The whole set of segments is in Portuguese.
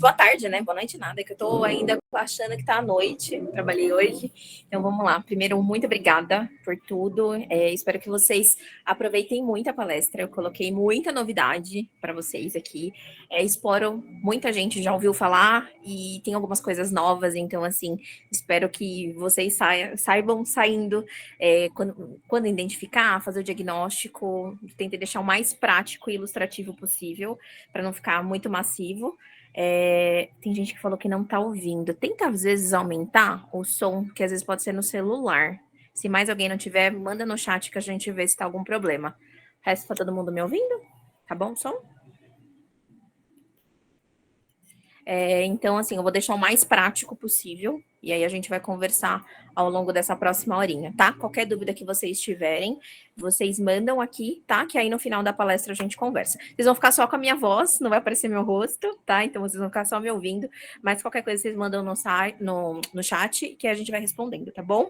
Boa tarde, né? Boa noite nada, que eu tô ainda achando que tá à noite. Trabalhei hoje. Então vamos lá. Primeiro, muito obrigada por tudo. Espero que vocês aproveitem muito a palestra. Eu coloquei muita novidade para vocês aqui. Espero muita gente já ouviu falar e tem algumas coisas novas. Então, assim, espero que vocês saibam saindo quando identificar, fazer o diagnóstico, tente deixar o mais prático e ilustrativo possível para não ficar muito massivo. Tem gente que falou que não tá ouvindo. Tenta, às vezes, aumentar o som, que às vezes pode ser no celular. Se mais alguém não tiver, manda no chat que a gente vê se tá algum problema. O resto tá todo mundo me ouvindo? Tá bom o som? Então, assim, eu vou deixar o mais prático possível. E aí a gente vai conversar ao longo dessa próxima horinha, tá? Qualquer dúvida que vocês tiverem, vocês mandam aqui, tá? Que aí no final da palestra a gente conversa. Vocês vão ficar só com a minha voz, não vai aparecer meu rosto, tá? Então vocês vão ficar só me ouvindo. Mas qualquer coisa vocês mandam no chat que a gente vai respondendo, tá bom?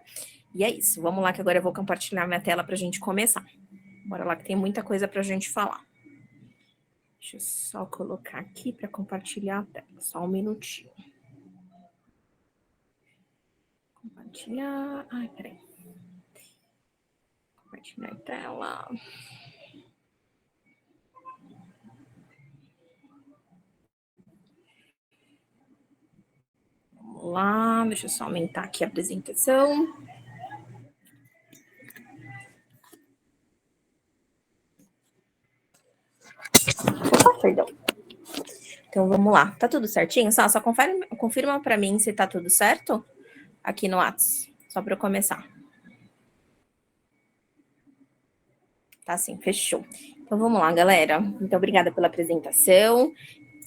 E é isso. Vamos lá que agora eu vou compartilhar minha tela pra gente começar. Bora lá que tem muita coisa pra gente falar. Deixa eu só colocar aqui para compartilhar a tela. Só um minutinho. Compartilhar. Ai, peraí. Compartilhar a tela. Vamos lá. Deixa eu só aumentar aqui a apresentação. Opa, perdão. Então vamos lá. Tá tudo certinho? Só confirma para mim se tá tudo certo aqui no WhatsApp. Só para eu começar. Tá sim, fechou. Então vamos lá, galera. Muito obrigada pela apresentação.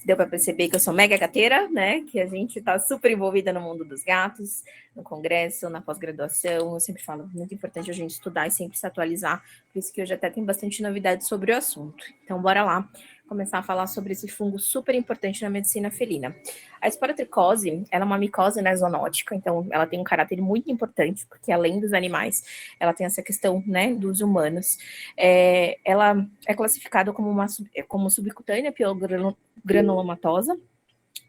Deu para perceber que eu sou mega gateira, né? Que a gente está super envolvida no mundo dos gatos, no congresso, na pós-graduação. Eu sempre falo, muito importante a gente estudar e sempre se atualizar. Por isso que hoje até tem bastante novidade sobre o assunto. Então, bora lá começar a falar sobre esse fungo super importante na medicina felina. A esporotricose, ela é uma micose, né, zoonótica, então ela tem um caráter muito importante, porque além dos animais, ela tem essa questão, né, dos humanos. Ela é classificada como subcutânea granulomatosa,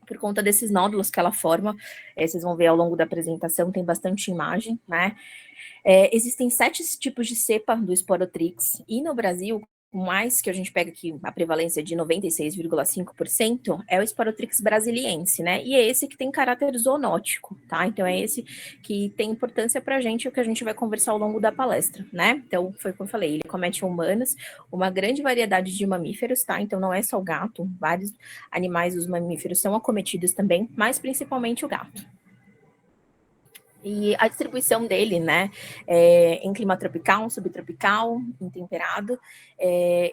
por conta desses nódulos que ela forma. Vocês vão ver ao longo da apresentação, tem bastante imagem, né? Existem 7 tipos de cepa do Sporotrix, e no Brasil, o mais que a gente pega aqui, a prevalência de 96,5%, é o Sporotrix brasiliense, né? E é esse que tem caráter zoonótico, tá? Então é esse que tem importância pra gente, o que a gente vai conversar ao longo da palestra, né? Então, foi como eu falei, ele comete humanos, uma grande variedade de mamíferos, tá? Então não é só o gato, vários animais dos mamíferos são acometidos também, mas principalmente o gato. E a distribuição dele, né, em clima tropical, subtropical, em temperado.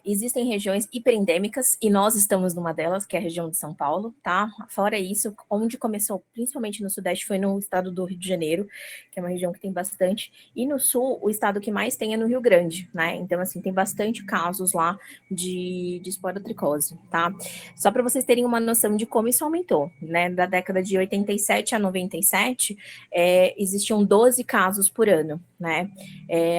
Existem regiões hiperendêmicas, e nós estamos numa delas, que é a região de São Paulo, tá? Fora isso, onde começou, principalmente no Sudeste, foi no estado do Rio de Janeiro, que é uma região que tem bastante. E no Sul, o estado que mais tem é no Rio Grande, né? Então, assim, tem bastante casos lá de esporotricose, tá? Só para vocês terem uma noção de como isso aumentou, né? Da década de 87 a 97, existiam 12 casos por ano, né?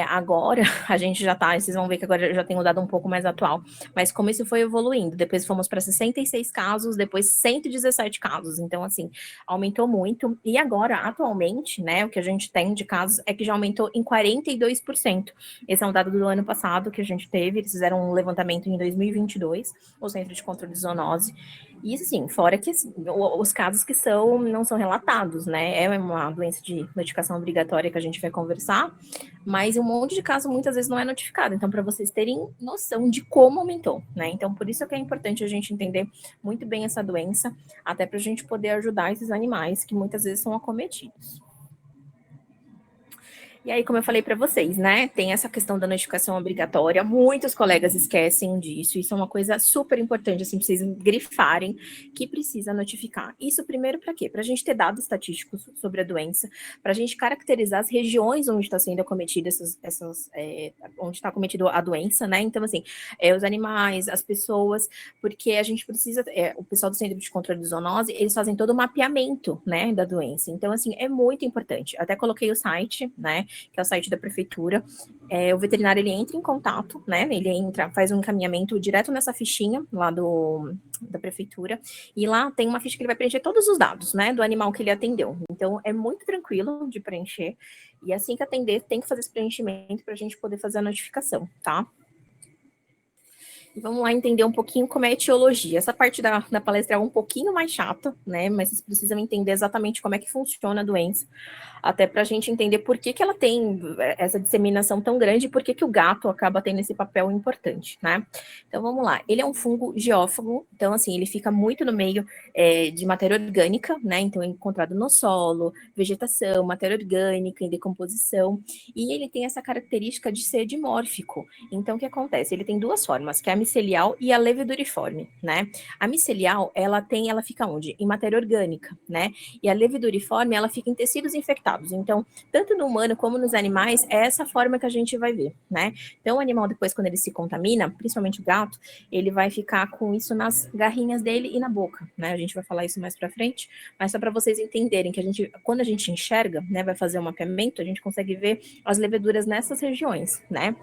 Agora a gente já tá, vocês vão ver que agora eu já tenho um dado um pouco mais atual, mas como isso foi evoluindo, depois fomos para 66 casos, depois 117 casos, então assim, aumentou muito, e agora, atualmente, né, o que a gente tem de casos é que já aumentou em 42%. Esse é um dado do ano passado que a gente teve, eles fizeram um levantamento em 2022, o Centro de Controle de Zoonose. E isso, sim, fora que assim, os casos que não são relatados, né? É uma doença de notificação obrigatória que a gente vai conversar, mas um monte de caso muitas vezes não é notificado. Então, para vocês terem noção de como aumentou, né? Então, por isso que é importante a gente entender muito bem essa doença, até para a gente poder ajudar esses animais que muitas vezes são acometidos. E aí, como eu falei para vocês, né, tem essa questão da notificação obrigatória, muitos colegas esquecem disso, isso é uma coisa super importante, assim, para vocês grifarem que precisa notificar. Isso primeiro para quê? Para a gente ter dados estatísticos sobre a doença, para a gente caracterizar as regiões onde está sendo acometida onde está acometida a doença, né, então, assim, os animais, as pessoas, porque a gente precisa, o pessoal do Centro de Controle de Zoonose, eles fazem todo o mapeamento, né, da doença, então, assim, é muito importante. Até coloquei o site, né, que é o site da prefeitura. O veterinário, ele entra em contato, né? Ele entra, faz um encaminhamento direto nessa fichinha lá da prefeitura, e lá tem uma ficha que ele vai preencher todos os dados, né, do animal que ele atendeu. Então, é muito tranquilo de preencher, e assim que atender, tem que fazer esse preenchimento para a gente poder fazer a notificação, tá? E vamos lá entender um pouquinho como é a etiologia. Essa parte da palestra é um pouquinho mais chata, né? Mas vocês precisam entender exatamente como é que funciona a doença, até para a gente entender por que ela tem essa disseminação tão grande e por que o gato acaba tendo esse papel importante, né? Então vamos lá. Ele é um fungo geófago, então assim, ele fica muito no meio de matéria orgânica, né? Então é encontrado no solo, vegetação, matéria orgânica, em decomposição, e ele tem essa característica de ser dimórfico. Então o que acontece? Ele tem duas formas, que é a micelial e a leveduriforme, né? A micelial, ela fica onde? Em matéria orgânica, né? E a leveduriforme, ela fica em tecidos infectados. Então, tanto no humano como nos animais, é essa forma que a gente vai ver, né? Então, o animal, depois, quando ele se contamina, principalmente o gato, ele vai ficar com isso nas garrinhas dele e na boca, né? A gente vai falar isso mais pra frente, mas só para vocês entenderem que quando a gente enxerga, né, vai fazer um mapeamento, a gente consegue ver as leveduras nessas regiões, né?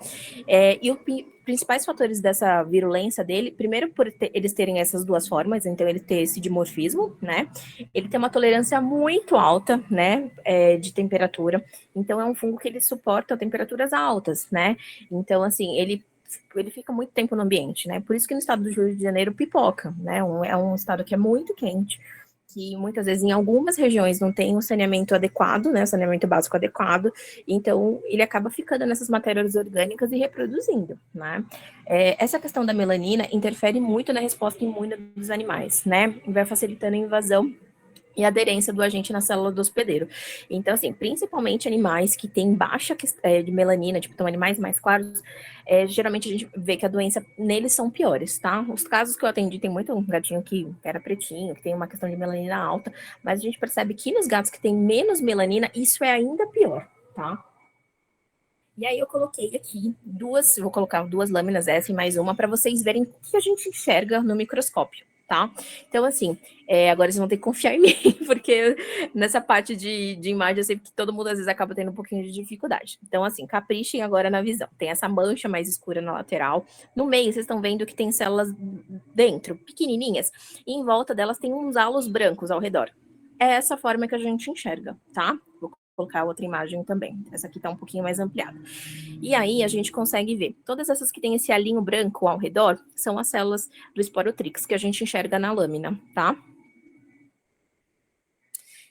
E os principais fatores dessa virulência dele, primeiro por eles terem essas duas formas, então ele ter esse dimorfismo, né? Ele tem uma tolerância muito alta, né, de temperatura. Então é um fungo que ele suporta temperaturas altas, né? Então assim, ele fica muito tempo no ambiente, né? Por isso que no estado do Rio de Janeiro pipoca, né? É um estado que é muito quente, que muitas vezes em algumas regiões não tem um saneamento adequado, né, saneamento básico adequado, então ele acaba ficando nessas matérias orgânicas e reproduzindo, né. Essa questão da melanina interfere muito na resposta imune dos animais, né, e vai facilitando a invasão e aderência do agente na célula do hospedeiro. Então, assim, principalmente animais que têm baixa de melanina, tipo, então animais mais claros, geralmente a gente vê que a doença neles são piores, tá? Os casos que eu atendi, tem muito gatinho que era pretinho, que tem uma questão de melanina alta, mas a gente percebe que nos gatos que têm menos melanina, isso é ainda pior, tá? E aí eu coloquei aqui vou colocar duas lâminas, essa e mais uma, para vocês verem o que a gente enxerga no microscópio, tá? Então, assim, agora vocês vão ter que confiar em mim, porque nessa parte de imagem eu sei que todo mundo às vezes acaba tendo um pouquinho de dificuldade. Então, assim, caprichem agora na visão. Tem essa mancha mais escura na lateral. No meio, vocês estão vendo que tem células dentro, pequenininhas, e em volta delas tem uns halos brancos ao redor. É essa forma que a gente enxerga, tá? Vou colocar outra imagem também. Essa aqui tá um pouquinho mais ampliada. E aí a gente consegue ver. Todas essas que têm esse alinho branco ao redor são as células do esporotrix que a gente enxerga na lâmina, tá?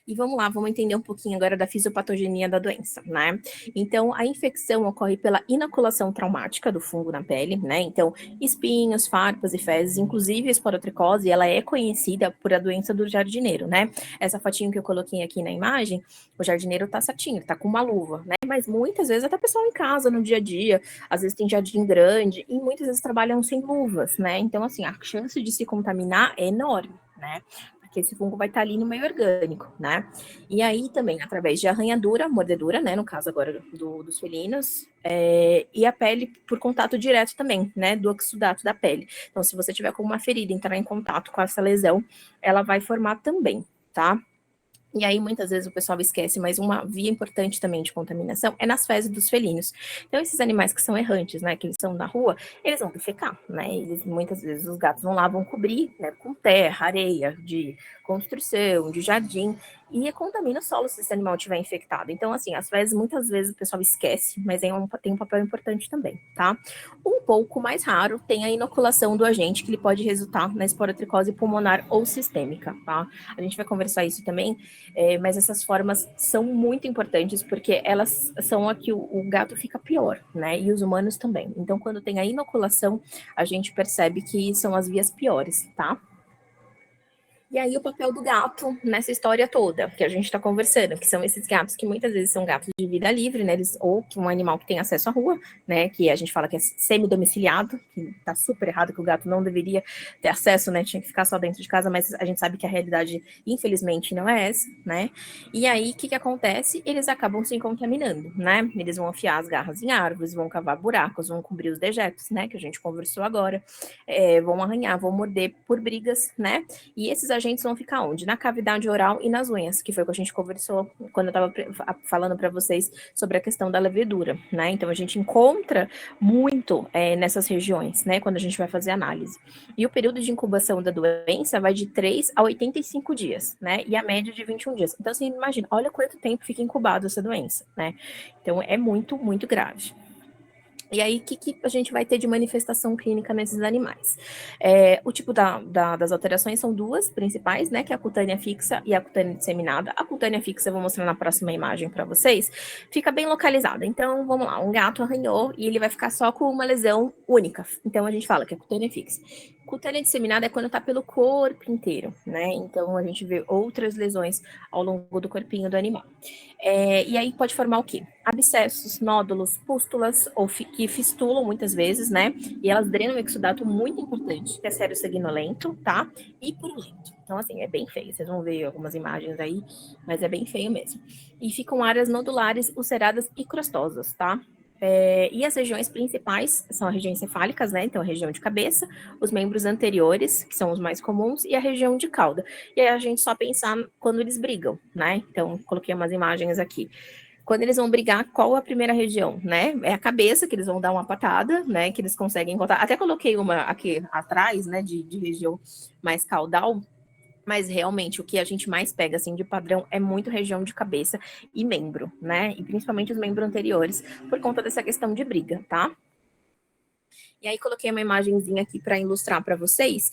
E vamos lá, vamos entender um pouquinho agora da fisiopatogenia da doença, né? Então, a infecção ocorre pela inoculação traumática do fungo na pele, né? Então, espinhos, farpas e fezes, inclusive a esporotricose, ela é conhecida por a doença do jardineiro, né? Essa fotinho que eu coloquei aqui na imagem, o jardineiro tá certinho, tá com uma luva, né? Mas muitas vezes até pessoal em casa, no dia a dia, às vezes tem jardim grande e muitas vezes trabalham sem luvas, né? Então, assim, a chance de se contaminar é enorme, né? Porque esse fungo vai estar ali no meio orgânico, né? E aí também, através de arranhadura, mordedura, né? No caso agora dos felinos, e a pele por contato direto também, né? Do exudato da pele. Então, se você tiver com uma ferida, entrar em contato com essa lesão, ela vai formar também, tá? E aí, muitas vezes, o pessoal esquece, mas uma via importante também de contaminação é nas fezes dos felinos. Então, esses animais que são errantes, né, que eles são na rua, eles vão defecar, né? Muitas vezes, os gatos vão lá, vão cobrir, né, com terra, areia, de construção, de jardim, e contamina o solo se esse animal estiver infectado. Então, assim, as fezes, muitas vezes, o pessoal esquece, mas tem um papel importante também, tá? Um pouco mais raro tem a inoculação do agente, que ele pode resultar na esporotricose pulmonar ou sistêmica, tá? A gente vai conversar isso também, mas essas formas são muito importantes porque elas são a que o gato fica pior, né? E os humanos também. Então, quando tem a inoculação, a gente percebe que são as vias piores, tá? E aí o papel do gato nessa história toda que a gente está conversando, que são esses gatos que muitas vezes são gatos de vida livre, né? Ou que um animal que tem acesso à rua, né? Que a gente fala que é semi-domiciliado, que tá super errado, que o gato não deveria ter acesso, né? Tinha que ficar só dentro de casa, mas a gente sabe que a realidade, infelizmente, não é essa, né? E aí, o que acontece? Eles acabam se contaminando, né? Eles vão afiar as garras em árvores, vão cavar buracos, vão cobrir os dejetos, né? Que a gente conversou agora, vão arranhar, vão morder por brigas, né? E esses agentes vão ficar onde? Na cavidade oral e nas unhas, que foi o que a gente conversou quando eu estava falando para vocês sobre a questão da levedura, né? Então a gente encontra muito nessas regiões, né? Quando a gente vai fazer análise. E o período de incubação da doença vai de 3 a 85 dias, né? E a média de 21 dias. Então, assim, imagina, olha quanto tempo fica incubado essa doença, né? Então é muito, muito grave. E aí, o que a gente vai ter de manifestação clínica nesses animais? O tipo das alterações são duas principais, né? Que é a cutânea fixa e a cutânea disseminada. A cutânea fixa, eu vou mostrar na próxima imagem para vocês, fica bem localizada. Então, vamos lá, um gato arranhou e ele vai ficar só com uma lesão única. Então, a gente fala que é cutânea fixa. Cutânea disseminada é quando tá pelo corpo inteiro, né? Então, a gente vê outras lesões ao longo do corpinho do animal. E aí pode formar o quê? Abscessos, nódulos, pústulas, que fistulam muitas vezes, né? E elas drenam o exudato muito importante, que é sério sanguinolento, tá? E purulento. Então, assim, é bem feio. Vocês vão ver algumas imagens aí, mas é bem feio mesmo. E ficam áreas nodulares, ulceradas e crostosas, tá? E as regiões principais são as regiões cefálicas, né? Então, a região de cabeça, os membros anteriores, que são os mais comuns, e a região de cauda. E aí a gente só pensar quando eles brigam, né? Então, coloquei umas imagens aqui. Quando eles vão brigar, qual a primeira região, né? É a cabeça, que eles vão dar uma patada, né? Que eles conseguem encontrar. Até coloquei uma aqui atrás, né? De região mais caudal. Mas realmente o que a gente mais pega assim de padrão é muito região de cabeça e membro, né? E principalmente os membros anteriores, por conta dessa questão de briga, tá? E aí coloquei uma imagenzinha aqui para ilustrar para vocês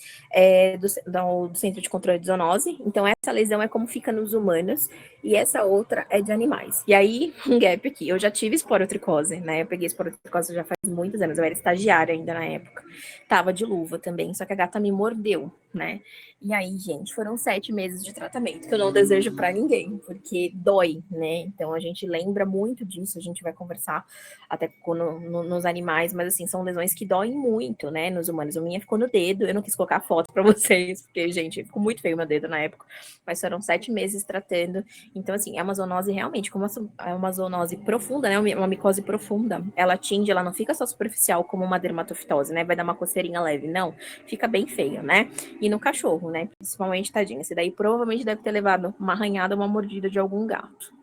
do Centro de Controle de Zoonose. Então, essa lesão é como fica nos humanos e essa outra é de animais. E aí, um gap aqui. Eu já tive esporotricose, né? Eu peguei esporotricose já faz muitos anos. Eu era estagiária ainda na época. Tava de luva também, só que a gata me mordeu, né? E aí, gente, foram 7 meses de tratamento que eu não desejo para ninguém, porque dói, né? Então, a gente lembra muito disso, a gente vai conversar até nos animais, mas assim, são lesões que doem muito, né, nos humanos. A minha ficou no dedo, eu não quis colocar foto para vocês, porque, gente, ficou muito feio meu dedo na época, mas foram 7 meses tratando. Então, assim, é uma zoonose realmente, como é uma zoonose profunda, né, uma micose profunda, ela atinge, ela não fica só superficial como uma dermatofitose, né, vai dar uma coceirinha leve, não, fica bem feia, né, e no cachorro, né, principalmente, tadinho, esse daí provavelmente deve ter levado uma arranhada, uma mordida de algum gato.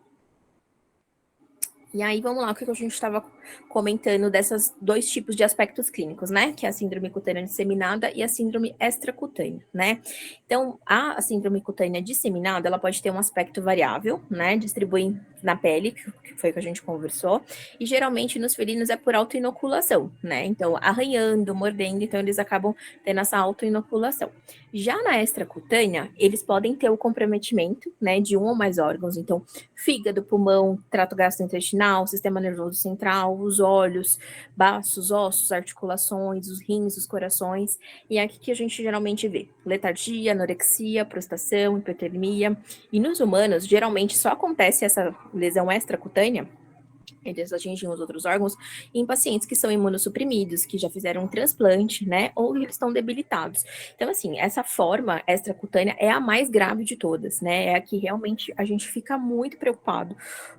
E aí, vamos lá, o que a gente estava comentando desses dois tipos de aspectos clínicos, né? Que é a síndrome cutânea disseminada e a síndrome extracutânea, né? Então, a síndrome cutânea disseminada, ela pode ter um aspecto variável, né? Distribui na pele, que foi o que a gente conversou, e geralmente nos felinos é por autoinoculação, né? Então, arranhando, mordendo, então eles acabam tendo essa autoinoculação. Já na extracutânea, eles podem ter o comprometimento, né, de um ou mais órgãos, então, fígado, pulmão, trato gastrointestinal, sistema nervoso central, os olhos, baços, ossos, articulações, os rins, os corações. E é aqui que a gente geralmente vê letargia, anorexia, prostração, hipotermia. E nos humanos, geralmente só acontece essa lesão extracutânea, eles atingem os outros órgãos, em pacientes que são imunossuprimidos, que já fizeram um transplante, né, ou eles estão debilitados. Então, assim, essa forma extracutânea é a mais grave de todas, né, é a que realmente a gente fica muito preocupado,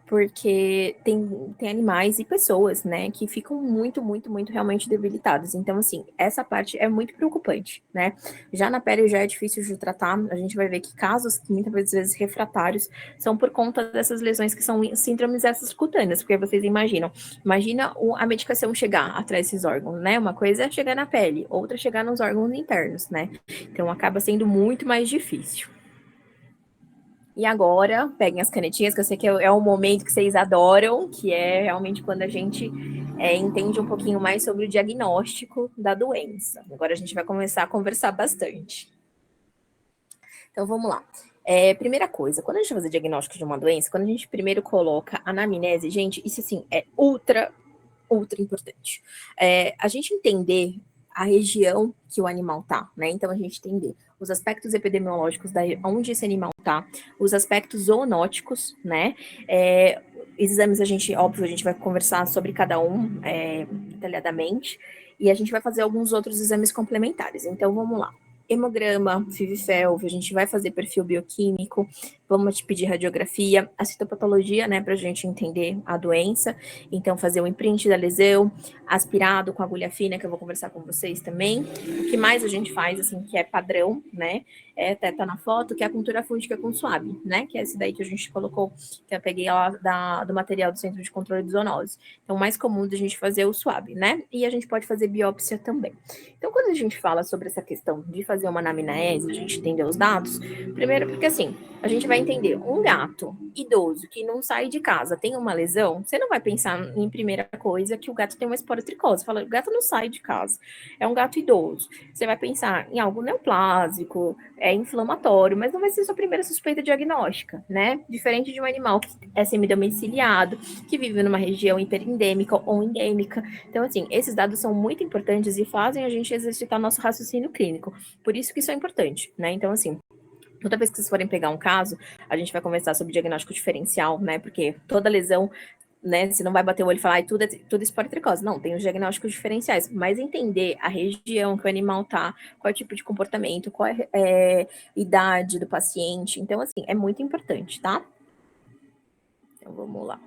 porque tem animais e pessoas, né, que ficam muito, muito, muito realmente debilitados. Então, assim, essa parte é muito preocupante, né. Já na pele já é difícil de tratar, a gente vai ver que casos, muitas vezes refratários, são por conta dessas lesões que são síndromes extracutâneas, porque vocês imaginam. Imagina a medicação chegar atrás desses órgãos, né? Uma coisa é chegar na pele, outra é chegar nos órgãos internos, né? Então acaba sendo muito mais difícil. E agora, peguem as canetinhas, que eu sei que é o momento que vocês adoram, que é realmente quando a gente entende um pouquinho mais sobre o diagnóstico da doença. Agora a gente vai começar a conversar bastante. Então vamos lá. Primeira coisa, quando a gente vai fazer diagnóstico de uma doença, quando a gente primeiro coloca a anamnese, gente, isso assim é ultra importante. A gente entender a região que o animal tá, né? Então a gente entender os aspectos epidemiológicos da onde esse animal tá, os aspectos zoonóticos, né? Exames óbvio, a gente vai conversar sobre cada um detalhadamente, e a gente vai fazer alguns outros exames complementares. Então vamos lá. Hemograma, FIV-FeLV, a gente vai fazer perfil bioquímico, vamos te pedir radiografia, a citopatologia, né, para a gente entender a doença. Então, fazer o imprint da lesão, aspirado com agulha fina, que eu vou conversar com vocês também. O que mais a gente faz, assim, que é padrão, né, até tá na foto, que é a cultura fúngica com suave, né, que é esse daí que a gente colocou, que eu peguei lá do material do Centro de Controle de Zoonose. Então, o mais comum da gente fazer é o suave, né, e a gente pode fazer biópsia também. Então, quando a gente fala sobre essa questão de fazer uma anamnese, a gente entender os dados, primeiro porque, assim, a gente vai entender um gato idoso que não sai de casa, tem uma lesão, você não vai pensar em primeira coisa que o gato tem uma esporotricose. Fala, o gato não sai de casa, é um gato idoso. Você vai pensar em algo neoplásico, inflamatório, mas não vai ser sua primeira suspeita diagnóstica, né? Diferente de um animal que é semidomiciliado, que vive numa região hiperendêmica ou endêmica. Então, assim, esses dados são muito importantes e fazem a gente exercitar nosso raciocínio clínico. Por isso que isso é importante, né? Então, assim, toda vez que vocês forem pegar um caso, a gente vai conversar sobre diagnóstico diferencial, né? Porque toda lesão, né? Você não vai bater o olho e falar, tudo é esporotricose. Não, tem os diagnósticos diferenciais. Mas entender a região que o animal tá, qual é o tipo de comportamento, qual é a idade do paciente. Então, assim, é muito importante, tá? Então, vamos lá.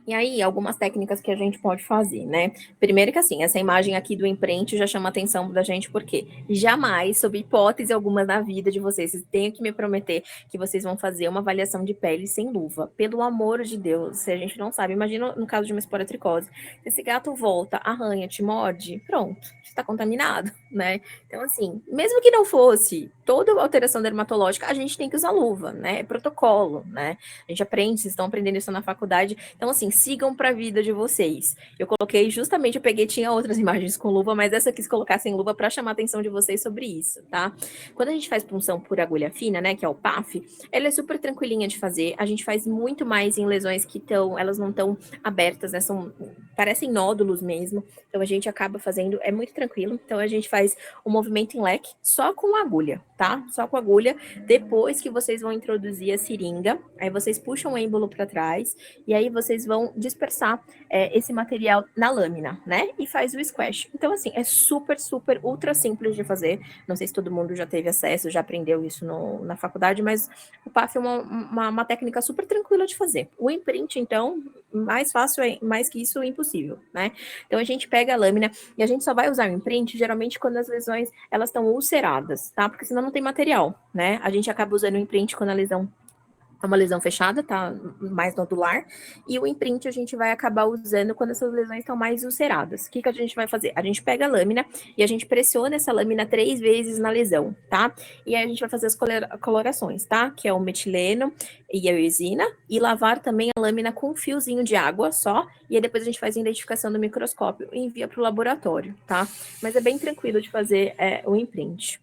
E aí, algumas técnicas que a gente pode fazer, né? Primeiro que assim, essa imagem aqui do imprint já chama a atenção da gente, porque jamais, sob hipótese alguma na vida de vocês tenham que me prometer que vocês vão fazer uma avaliação de pele sem luva. Pelo amor de Deus, se a gente não sabe, imagina no caso de uma esporotricose. Se esse gato volta, arranha, te morde, pronto, está contaminado, né? Então, assim, mesmo que não fosse toda alteração dermatológica, a gente tem que usar luva, né? É protocolo, né? A gente aprende, vocês estão aprendendo isso na faculdade. Então, assim, sigam para a vida de vocês. Eu coloquei justamente, eu peguei, tinha outras imagens com luva, mas essa eu quis colocar sem luva para chamar a atenção de vocês sobre isso, tá? Quando a gente faz punção por agulha fina, né, que é o PAF, ela é super tranquilinha de fazer. A gente faz muito mais em lesões que elas não estão abertas, né? Parecem nódulos mesmo. Então a gente acaba fazendo, é muito tranquilo. Então a gente faz o movimento em leque só com agulha, tá? Só com agulha. Depois que vocês vão introduzir a seringa, aí vocês puxam o êmbolo para trás e aí vocês vão dispersar esse material na lâmina, né? E faz o squash. Então, assim, é super, super, ultra simples de fazer. Não sei se todo mundo já teve acesso, já aprendeu isso na faculdade, mas o PAF é uma técnica super tranquila de fazer. O imprint, então, mais fácil, mais que isso, impossível, né? Então, a gente pega a lâmina e a gente só vai usar o imprint, geralmente, quando as lesões, elas estão ulceradas, tá? Porque senão não tem material, né? A gente acaba usando o imprint quando a lesão é uma lesão fechada, tá mais nodular, e o imprint a gente vai acabar usando quando essas lesões estão mais ulceradas. O que a gente vai fazer? A gente pega a lâmina e a gente pressiona essa lâmina 3 vezes na lesão, tá? E aí a gente vai fazer as colorações, tá? Que é o metileno e a eosina, e lavar também a lâmina com um fiozinho de água só, e aí depois a gente faz a identificação do microscópio e envia para o laboratório, tá? Mas é bem tranquilo de fazer o imprint.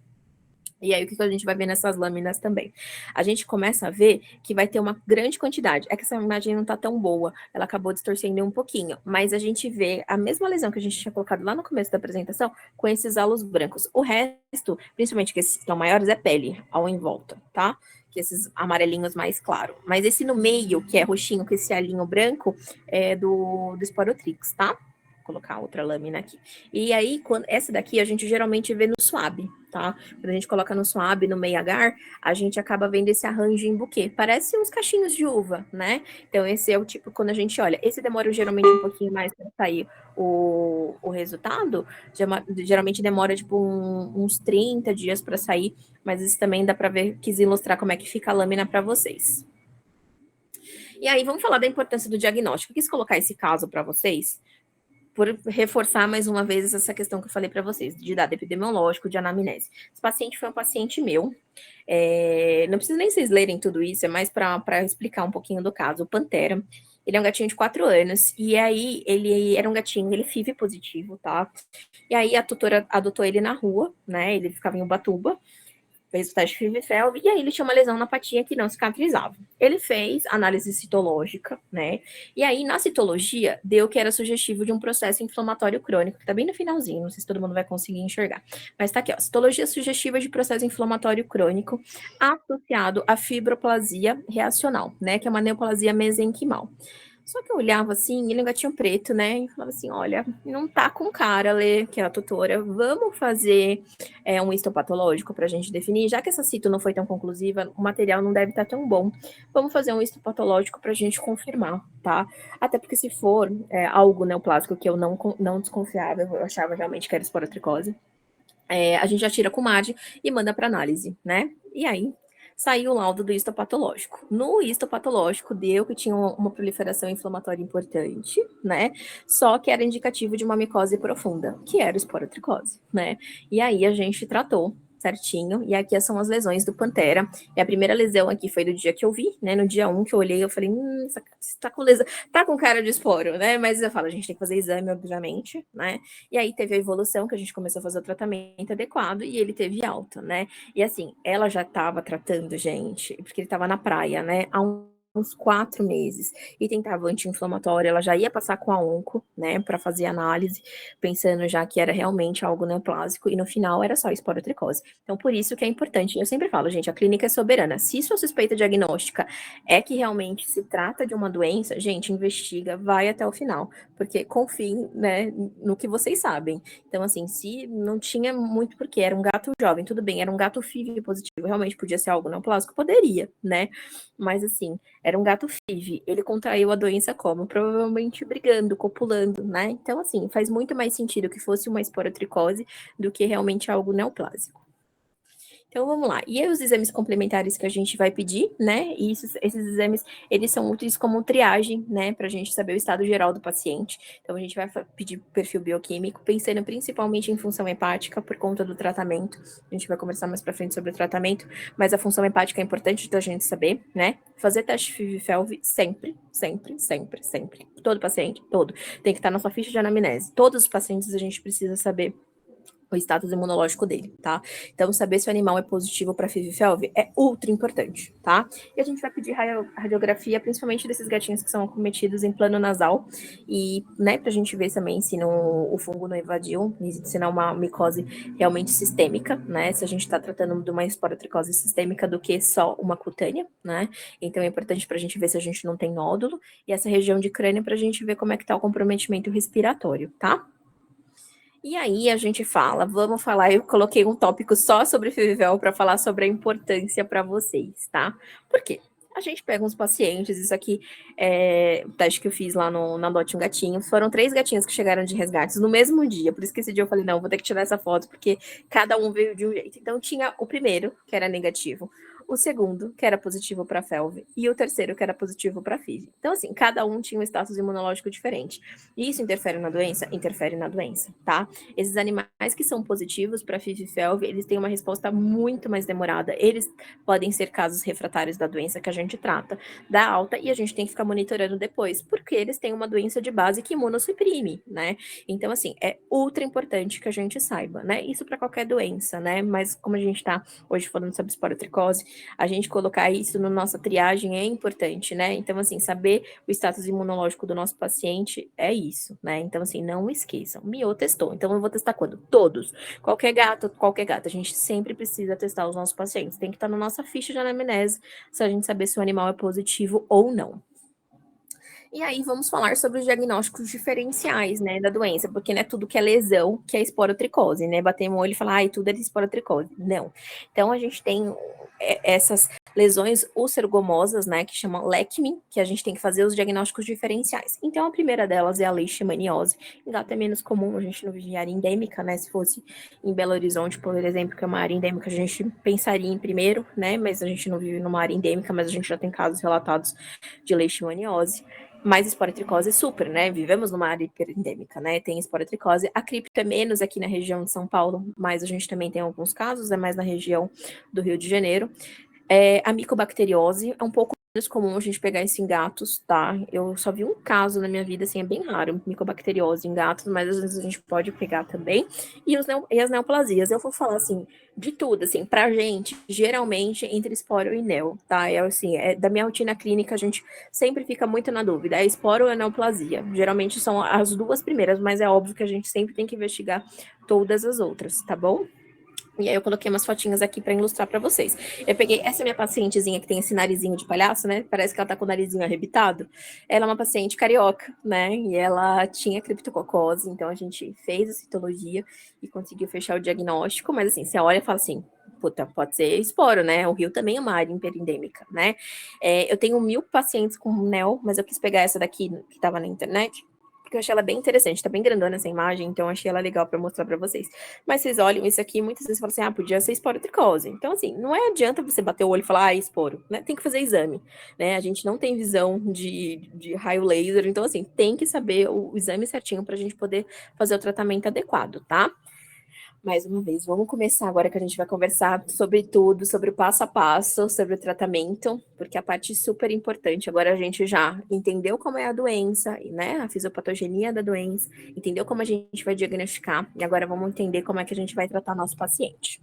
E aí, o que a gente vai ver nessas lâminas também? A gente começa a ver que vai ter uma grande quantidade. É que essa imagem não tá tão boa, ela acabou distorcendo um pouquinho, mas a gente vê a mesma lesão que a gente tinha colocado lá no começo da apresentação com esses halos brancos. O resto, principalmente que esses que estão maiores, é pele ao em volta, tá? Que esses amarelinhos mais claros. Mas esse no meio, que é roxinho, com esse alinho branco, é do Sporotrix, tá? Vou colocar outra lâmina aqui. E aí, essa daqui a gente geralmente vê no suave, tá? Quando a gente coloca no suave, no meio agar, a gente acaba vendo esse arranjo em buquê. Parece uns cachinhos de uva, né? Então, esse é o tipo, quando a gente olha. Esse demora geralmente um pouquinho mais para sair o resultado. Geralmente demora, tipo, uns 30 dias para sair. Mas isso também dá para ver, quis ilustrar como é que fica a lâmina para vocês. E aí, vamos falar da importância do diagnóstico. Eu quis colocar esse caso para vocês, por reforçar mais uma vez essa questão que eu falei para vocês, de dado epidemiológico, de anamnese. Esse paciente foi um paciente meu, não precisa nem vocês lerem tudo isso, é mais para explicar um pouquinho do caso. O Pantera, ele é um gatinho de 4 anos, e aí ele era um gatinho, ele FIV positivo, tá? E aí a tutora adotou ele na rua, né? Ele ficava em Ubatuba, fez o teste de FIV-FeLV, e aí ele tinha uma lesão na patinha que não cicatrizava. Ele fez análise citológica, né? E aí, na citologia, deu que era sugestivo de um processo inflamatório crônico, que tá bem no finalzinho, não sei se todo mundo vai conseguir enxergar. Mas tá aqui, ó, citologia sugestiva de processo inflamatório crônico associado à fibroplasia reacional, né? Que é uma neoplasia mesenquimal. Só que eu olhava assim, ele é um gatinho preto, né? E falava assim: olha, não tá com cara, Lê, que é a tutora, vamos fazer um histopatológico pra gente definir, já que essa cito não foi tão conclusiva, o material não deve estar tão bom. Vamos fazer um histopatológico pra gente confirmar, tá? Até porque se for algo neoplásico que eu não desconfiava, eu achava realmente que era esporotricose, a gente já tira com MAD e manda para análise, né? E aí saiu o laudo do histopatológico. No histopatológico deu que tinha uma proliferação inflamatória importante, né? Só que era indicativo de uma micose profunda, que era esporotricose, né? E aí a gente tratou certinho, e aqui são as lesões do Pantera. E a primeira lesão aqui foi do dia que eu vi, né? No dia 1 que eu olhei, eu falei, tá com lesão, tá com cara de esporo, né? Mas eu falo, a gente tem que fazer exame, obviamente, né? E aí teve a evolução, que a gente começou a fazer o tratamento adequado, e ele teve alta, né? E assim, ela já estava tratando, gente, porque ele estava na praia, né? Há uns 4 meses, e tentava anti-inflamatório, ela já ia passar com a onco, né, para fazer análise, pensando já que era realmente algo neoplásico, e no final era só esporotricose. Então, por isso que é importante, eu sempre falo, gente, a clínica é soberana. Se sua suspeita diagnóstica é que realmente se trata de uma doença, gente, investiga, vai até o final, porque confiem, né, no que vocês sabem. Então, assim, se não tinha muito porque era um gato jovem, tudo bem, era um gato FIV positivo, realmente podia ser algo neoplásico, poderia, né? Mas, assim, era um gato FIV, ele contraiu a doença como? Provavelmente brigando, copulando, né? Então, assim, faz muito mais sentido que fosse uma esporotricose do que realmente algo neoplásico. Então vamos lá. E aí os exames complementares que a gente vai pedir, né? E esses exames, eles são úteis como triagem, né? Para a gente saber o estado geral do paciente. Então a gente vai pedir perfil bioquímico, pensando principalmente em função hepática por conta do tratamento. A gente vai conversar mais para frente sobre o tratamento, mas a função hepática é importante da gente saber, né? Fazer teste FIV-FeLV sempre, sempre, sempre, sempre. Todo paciente, todo. Tem que estar na sua ficha de anamnese. Todos os pacientes a gente precisa saber o status imunológico dele, tá? Então, saber se o animal é positivo para FIV-FeLV é ultra importante, tá? E a gente vai pedir radiografia, principalmente desses gatinhos que são acometidos em plano nasal, e, né, pra gente ver também se o fungo não evadiu, se não é uma micose realmente sistêmica, né? Se a gente tá tratando de uma esporotricose sistêmica do que só uma cutânea, né? Então, é importante pra gente ver se a gente não tem nódulo, e essa região de crânio pra gente ver como é que tá o comprometimento respiratório, tá? E aí a gente vamos falar, eu coloquei um tópico só sobre FIV-FeLV para falar sobre a importância para vocês, tá? Por quê? A gente pega uns pacientes, isso aqui o teste que eu fiz lá na Adote um Gatinho, foram 3 gatinhos que chegaram de resgates no mesmo dia, por isso que esse dia eu falei, não, vou ter que tirar essa foto, porque cada um veio de um jeito. Então tinha o primeiro, que era negativo, o segundo, que era positivo para FeLV, e o terceiro, que era positivo para FIV. Então, assim, cada um tinha um status imunológico diferente. E isso interfere na doença? Interfere na doença, tá? Esses animais que são positivos para FIV-FeLV, eles têm uma resposta muito mais demorada. Eles podem ser casos refratários da doença que a gente trata, da alta, e a gente tem que ficar monitorando depois, porque eles têm uma doença de base que imunossuprime, né? Então, assim, é ultra importante que a gente saiba, né? Isso para qualquer doença, né? Mas como a gente tá hoje falando sobre esporotricose, a gente colocar isso na nossa triagem é importante, né? Então, assim, saber o status imunológico do nosso paciente é isso, né? Então, assim, não esqueçam. Miô testou, então eu vou testar quando? Todos. Qualquer gato. A gente sempre precisa testar os nossos pacientes. Tem que estar na nossa ficha de anamnese se a gente saber se o animal é positivo ou não. E aí vamos falar sobre os diagnósticos diferenciais, né, da doença, porque não é tudo que é lesão que é esporotricose, né? Bater o olho e falar, ai, tudo é esporotricose. Não. Então a gente tem essas lesões ulcerogomosas, né, que chamam Leckman, que a gente tem que fazer os diagnósticos diferenciais. Então a primeira delas é a leishmaniose. Em gato é menos comum, a gente não vive em área endêmica, né? Se fosse em Belo Horizonte, por exemplo, que é uma área endêmica, a gente pensaria em primeiro, né? Mas a gente não vive numa área endêmica, mas a gente já tem casos relatados de leishmaniose. Mais esporotricose super, né? Vivemos numa área hiperendêmica, né? Tem esporotricose. A cripto é menos aqui na região de São Paulo, mas a gente também tem alguns casos, é mais na região do Rio de Janeiro. A micobacteriose é um pouco menos comum a gente pegar isso em gatos, tá? Eu só vi um caso na minha vida, assim, é bem raro, micobacteriose em gatos, mas às vezes a gente pode pegar também. E as neoplasias, eu vou falar, assim, de tudo, assim, pra gente, geralmente, entre esporo e neo, tá? Assim, da minha rotina clínica, a gente sempre fica muito na dúvida, é esporo ou é neoplasia? Geralmente são as duas primeiras, mas é óbvio que a gente sempre tem que investigar todas as outras, tá bom? E aí eu coloquei umas fotinhas aqui para ilustrar para vocês. Eu peguei essa minha pacientezinha que tem esse narizinho de palhaço, né? Parece que ela tá com o narizinho arrebitado. Ela é uma paciente carioca, né? E ela tinha criptococose, então a gente fez a citologia e conseguiu fechar o diagnóstico, mas assim, você olha e fala assim, puta, pode ser esporo, né? O Rio também é uma área hiperendêmica, né? Eu tenho 1.000 pacientes com NEL, mas eu quis pegar essa daqui que estava na internet, porque eu achei ela bem interessante, tá bem grandona essa imagem, então eu achei ela legal para mostrar para vocês. Mas vocês olham isso aqui, muitas vezes falam assim, podia ser esporotricose. Então, assim, não adianta você bater o olho e falar, esporo, né? Tem que fazer exame, né? A gente não tem visão de raio laser, então, assim, tem que saber o exame certinho para a gente poder fazer o tratamento adequado, tá? Mais uma vez, vamos começar agora que a gente vai conversar sobre tudo, sobre o passo a passo, sobre o tratamento, porque a parte super importante. Agora a gente já entendeu como é a doença, né? A fisiopatogenia da doença, entendeu como a gente vai diagnosticar, e agora vamos entender como é que a gente vai tratar nosso paciente.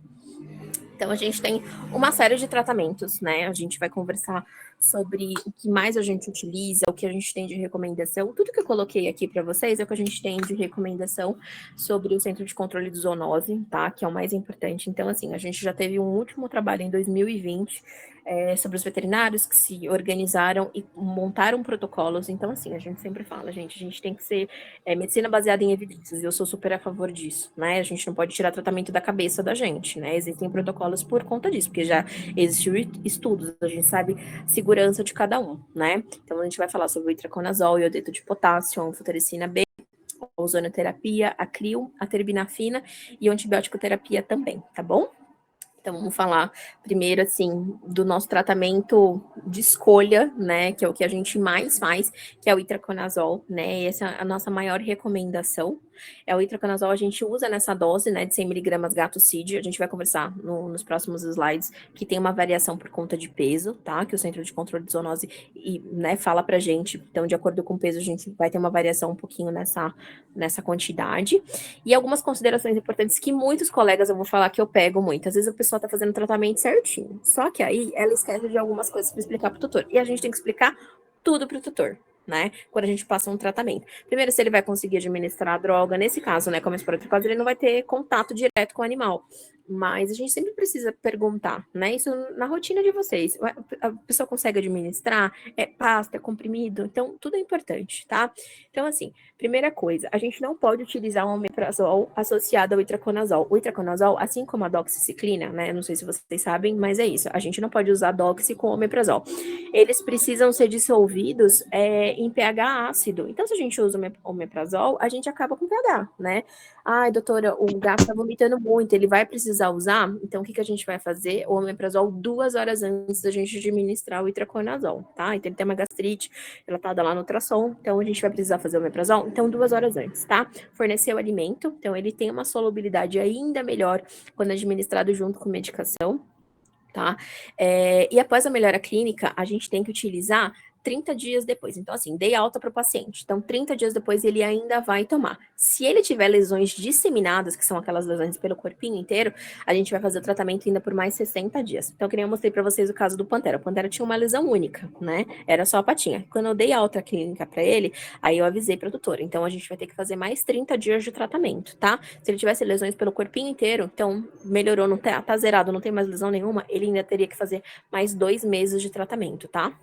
Então, a gente tem uma série de tratamentos, né? A gente vai conversar sobre o que mais a gente utiliza, o que a gente tem de recomendação. Tudo que eu coloquei aqui para vocês é o que a gente tem de recomendação sobre o Centro de Controle de Zoonose, tá? Que é o mais importante. Então, assim, a gente já teve um último trabalho em 2020 sobre os veterinários que se organizaram e montaram protocolos. Então, assim, a gente sempre fala, gente, a gente tem que ser medicina baseada em evidências, e eu sou super a favor disso, né? A gente não pode tirar tratamento da cabeça da gente, né? Existem protocolos por conta disso, porque já existiu estudos, a gente sabe segurança de cada um, né? Então, a gente vai falar sobre o itraconazol, iodeto de potássio, anfotericina B, a ozonoterapia, a CRIO, a terbinafina e a antibiótico terapia também, tá bom? Então, vamos falar primeiro, assim, do nosso tratamento de escolha, né, que é o que a gente mais faz, que é o itraconazol, né, essa é a nossa maior recomendação. O itraconazol a gente usa nessa dose, né, de 100 miligramas gato CID, a gente vai conversar nos próximos slides, que tem uma variação por conta de peso, tá, que o Centro de Controle de Zoonose, né, fala pra gente, então, de acordo com o peso, a gente vai ter uma variação um pouquinho nessa quantidade. E algumas considerações importantes que muitos colegas eu vou falar que eu pego muito. Às vezes a pessoa tá fazendo o tratamento certinho. Só que aí ela esquece de algumas coisas para explicar pro tutor. E a gente tem que explicar tudo pro tutor, né? Quando a gente passa um tratamento. Primeiro, se ele vai conseguir administrar a droga. Nesse caso, né? Como a esporotricose, ele não vai ter contato direto com o animal. Mas a gente sempre precisa perguntar, né? Isso na rotina de vocês. A pessoa consegue administrar? É pasta, é comprimido? Então, tudo é importante, tá? Então, assim, primeira coisa, a gente não pode utilizar o omeprazol associado ao itraconazol. O itraconazol, assim como a doxiciclina, né? Não sei se vocês sabem, mas é isso. A gente não pode usar doxi com omeprazol. Eles precisam ser dissolvidos em pH ácido. Então, se a gente usa o omeprazol, a gente acaba com pH, né? Ai, doutora, o gato tá vomitando muito, ele vai precisar usar? Então, o que a gente vai fazer? O omeprazol 2 horas antes da gente administrar o itraconazol, tá? Então, ele tem uma gastrite, ela tá lá no ultrassom, então a gente vai precisar fazer o omeprazol, então 2 horas antes, tá? Fornecer o alimento, então ele tem uma solubilidade ainda melhor quando administrado junto com medicação, tá? E após a melhora clínica, a gente tem que utilizar 30 dias depois. Então, assim, dei alta para o paciente. Então, 30 dias depois, ele ainda vai tomar. Se ele tiver lesões disseminadas, que são aquelas lesões pelo corpinho inteiro, a gente vai fazer o tratamento ainda por mais 60 dias. Então, que nem eu mostrei para vocês o caso do Pantera. O Pantera tinha uma lesão única, né? Era só a patinha. Quando eu dei alta clínica para ele, aí eu avisei para a doutora. Então, a gente vai ter que fazer mais 30 dias de tratamento, tá? Se ele tivesse lesões pelo corpinho inteiro, então melhorou, não tá zerado, não tem mais lesão nenhuma, ele ainda teria que fazer mais 2 meses de tratamento, tá?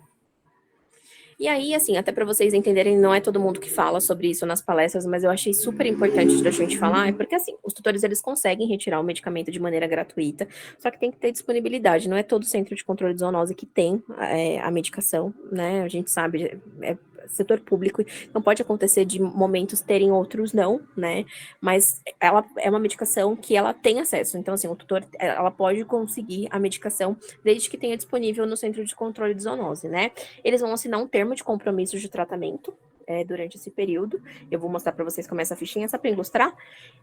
E aí, assim, até para vocês entenderem, não é todo mundo que fala sobre isso nas palestras, mas eu achei super importante da gente falar, porque assim, os tutores eles conseguem retirar o medicamento de maneira gratuita, só que tem que ter disponibilidade, não é todo centro de controle de zoonose que tem a medicação, né? A gente sabe, é setor público, não pode acontecer de momentos terem outros não, né? Mas ela é uma medicação que ela tem acesso, então assim, o tutor, ela pode conseguir a medicação desde que tenha disponível no centro de controle de zoonose, né? Eles vão assinar um termo de compromisso de tratamento durante esse período. Eu vou mostrar para vocês como é essa fichinha, só para ilustrar.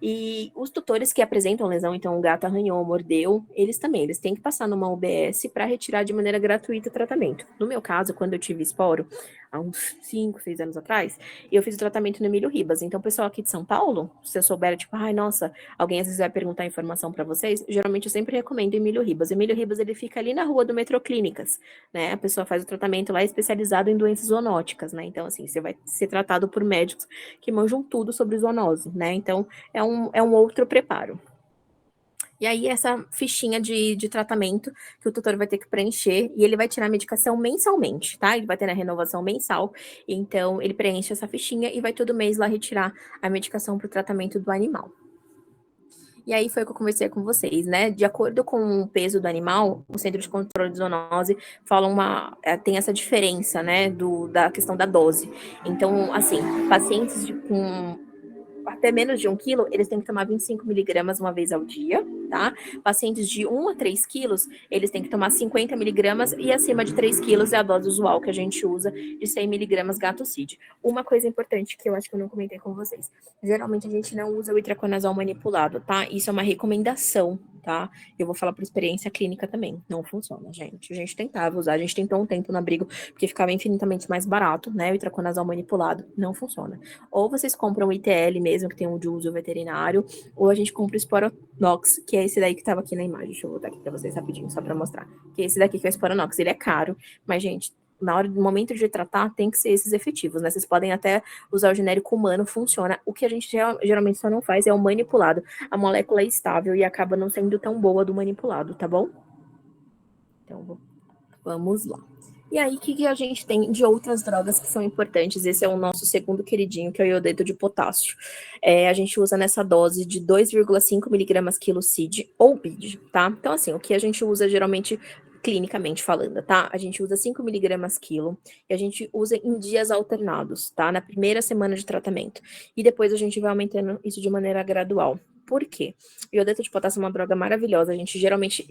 E os tutores que apresentam lesão, então o gato arranhou, mordeu, eles também, eles têm que passar numa UBS para retirar de maneira gratuita o tratamento. No meu caso, quando eu tive esporo, há uns 5, 6 anos atrás, eu fiz o tratamento no Emílio Ribas. Então, o pessoal aqui de São Paulo, se eu souber, tipo, ai, nossa, alguém às vezes vai perguntar informação para vocês, geralmente eu sempre recomendo Emílio Ribas. Emílio Ribas, ele fica ali na rua do Metrô Clínicas, né? A pessoa faz o tratamento lá especializado em doenças zoonóticas, né? Então, assim, você vai ser tratado por médicos que manjam tudo sobre zoonose, né? Então, é um outro preparo. E aí, essa fichinha de tratamento que o tutor vai ter que preencher, e ele vai tirar a medicação mensalmente, tá? Ele vai ter a renovação mensal, então ele preenche essa fichinha e vai todo mês lá retirar a medicação para o tratamento do animal. E aí foi o que eu conversei com vocês, né? De acordo com o peso do animal, o Centro de Controle de Zoonose fala tem essa diferença, né, da questão da dose. Então, assim, pacientes com até menos de 1 quilo, eles têm que tomar 25 miligramas uma vez ao dia, tá? Pacientes de 1 a 3 quilos, eles têm que tomar 50 miligramas e acima de 3 quilos é a dose usual que a gente usa de 100 miligramas gato-cid. Uma coisa importante que eu acho que eu não comentei com vocês. Geralmente a gente não usa o itraconazol manipulado, tá? Isso é uma recomendação, tá? Eu vou falar por experiência clínica também. Não funciona, gente. A gente tentava usar, a gente tentou um tempo no abrigo, porque ficava infinitamente mais barato, né? O itraconazol manipulado não funciona. Ou vocês compram o ITL mesmo, que tem um de uso veterinário, ou a gente compra o Sporonox, que é esse daí que tava aqui na imagem. Deixa eu botar aqui pra vocês rapidinho, só pra mostrar. Que é esse daqui que é o Sporonox. Ele é caro, mas, gente, na hora do momento de tratar, tem que ser esses efetivos, né? Vocês podem até usar o genérico humano, funciona. O que a gente geralmente só não faz é o manipulado. A molécula é estável e acaba não sendo tão boa do manipulado, tá bom? Então, vamos lá. E aí, o que a gente tem de outras drogas que são importantes? Esse é o nosso segundo queridinho, que é o iodeto de potássio. A gente usa nessa dose de 2,5 miligramas quilo CID ou BID, tá? Então, assim, o que a gente usa geralmente, clinicamente falando, tá? A gente usa 5 miligramas quilo e a gente usa em dias alternados, tá? Na primeira semana de tratamento. E depois a gente vai aumentando isso de maneira gradual. Por quê? O iodeto de potássio é uma droga maravilhosa. A gente geralmente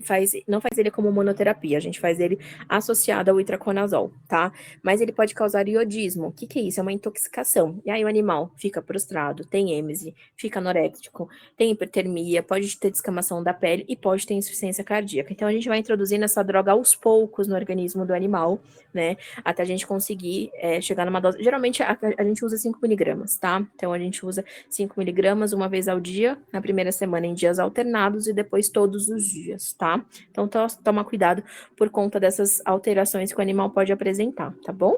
não faz ele como monoterapia, a gente faz ele associado ao itraconazol, tá? Mas ele pode causar iodismo. O que que é isso? É uma intoxicação. E aí o animal fica prostrado, tem êmese, fica anoréxico, tem hipertermia, pode ter descamação da pele e pode ter insuficiência cardíaca. Então a gente vai introduzindo essa droga aos poucos no organismo do animal, né? Até a gente conseguir chegar numa dose. Geralmente a gente usa 5 miligramas, tá? Então a gente usa 5 miligramas uma vez ao dia, na primeira semana em dias alternados e depois todos os dias, tá? Então toma cuidado por conta dessas alterações que o animal pode apresentar, tá bom?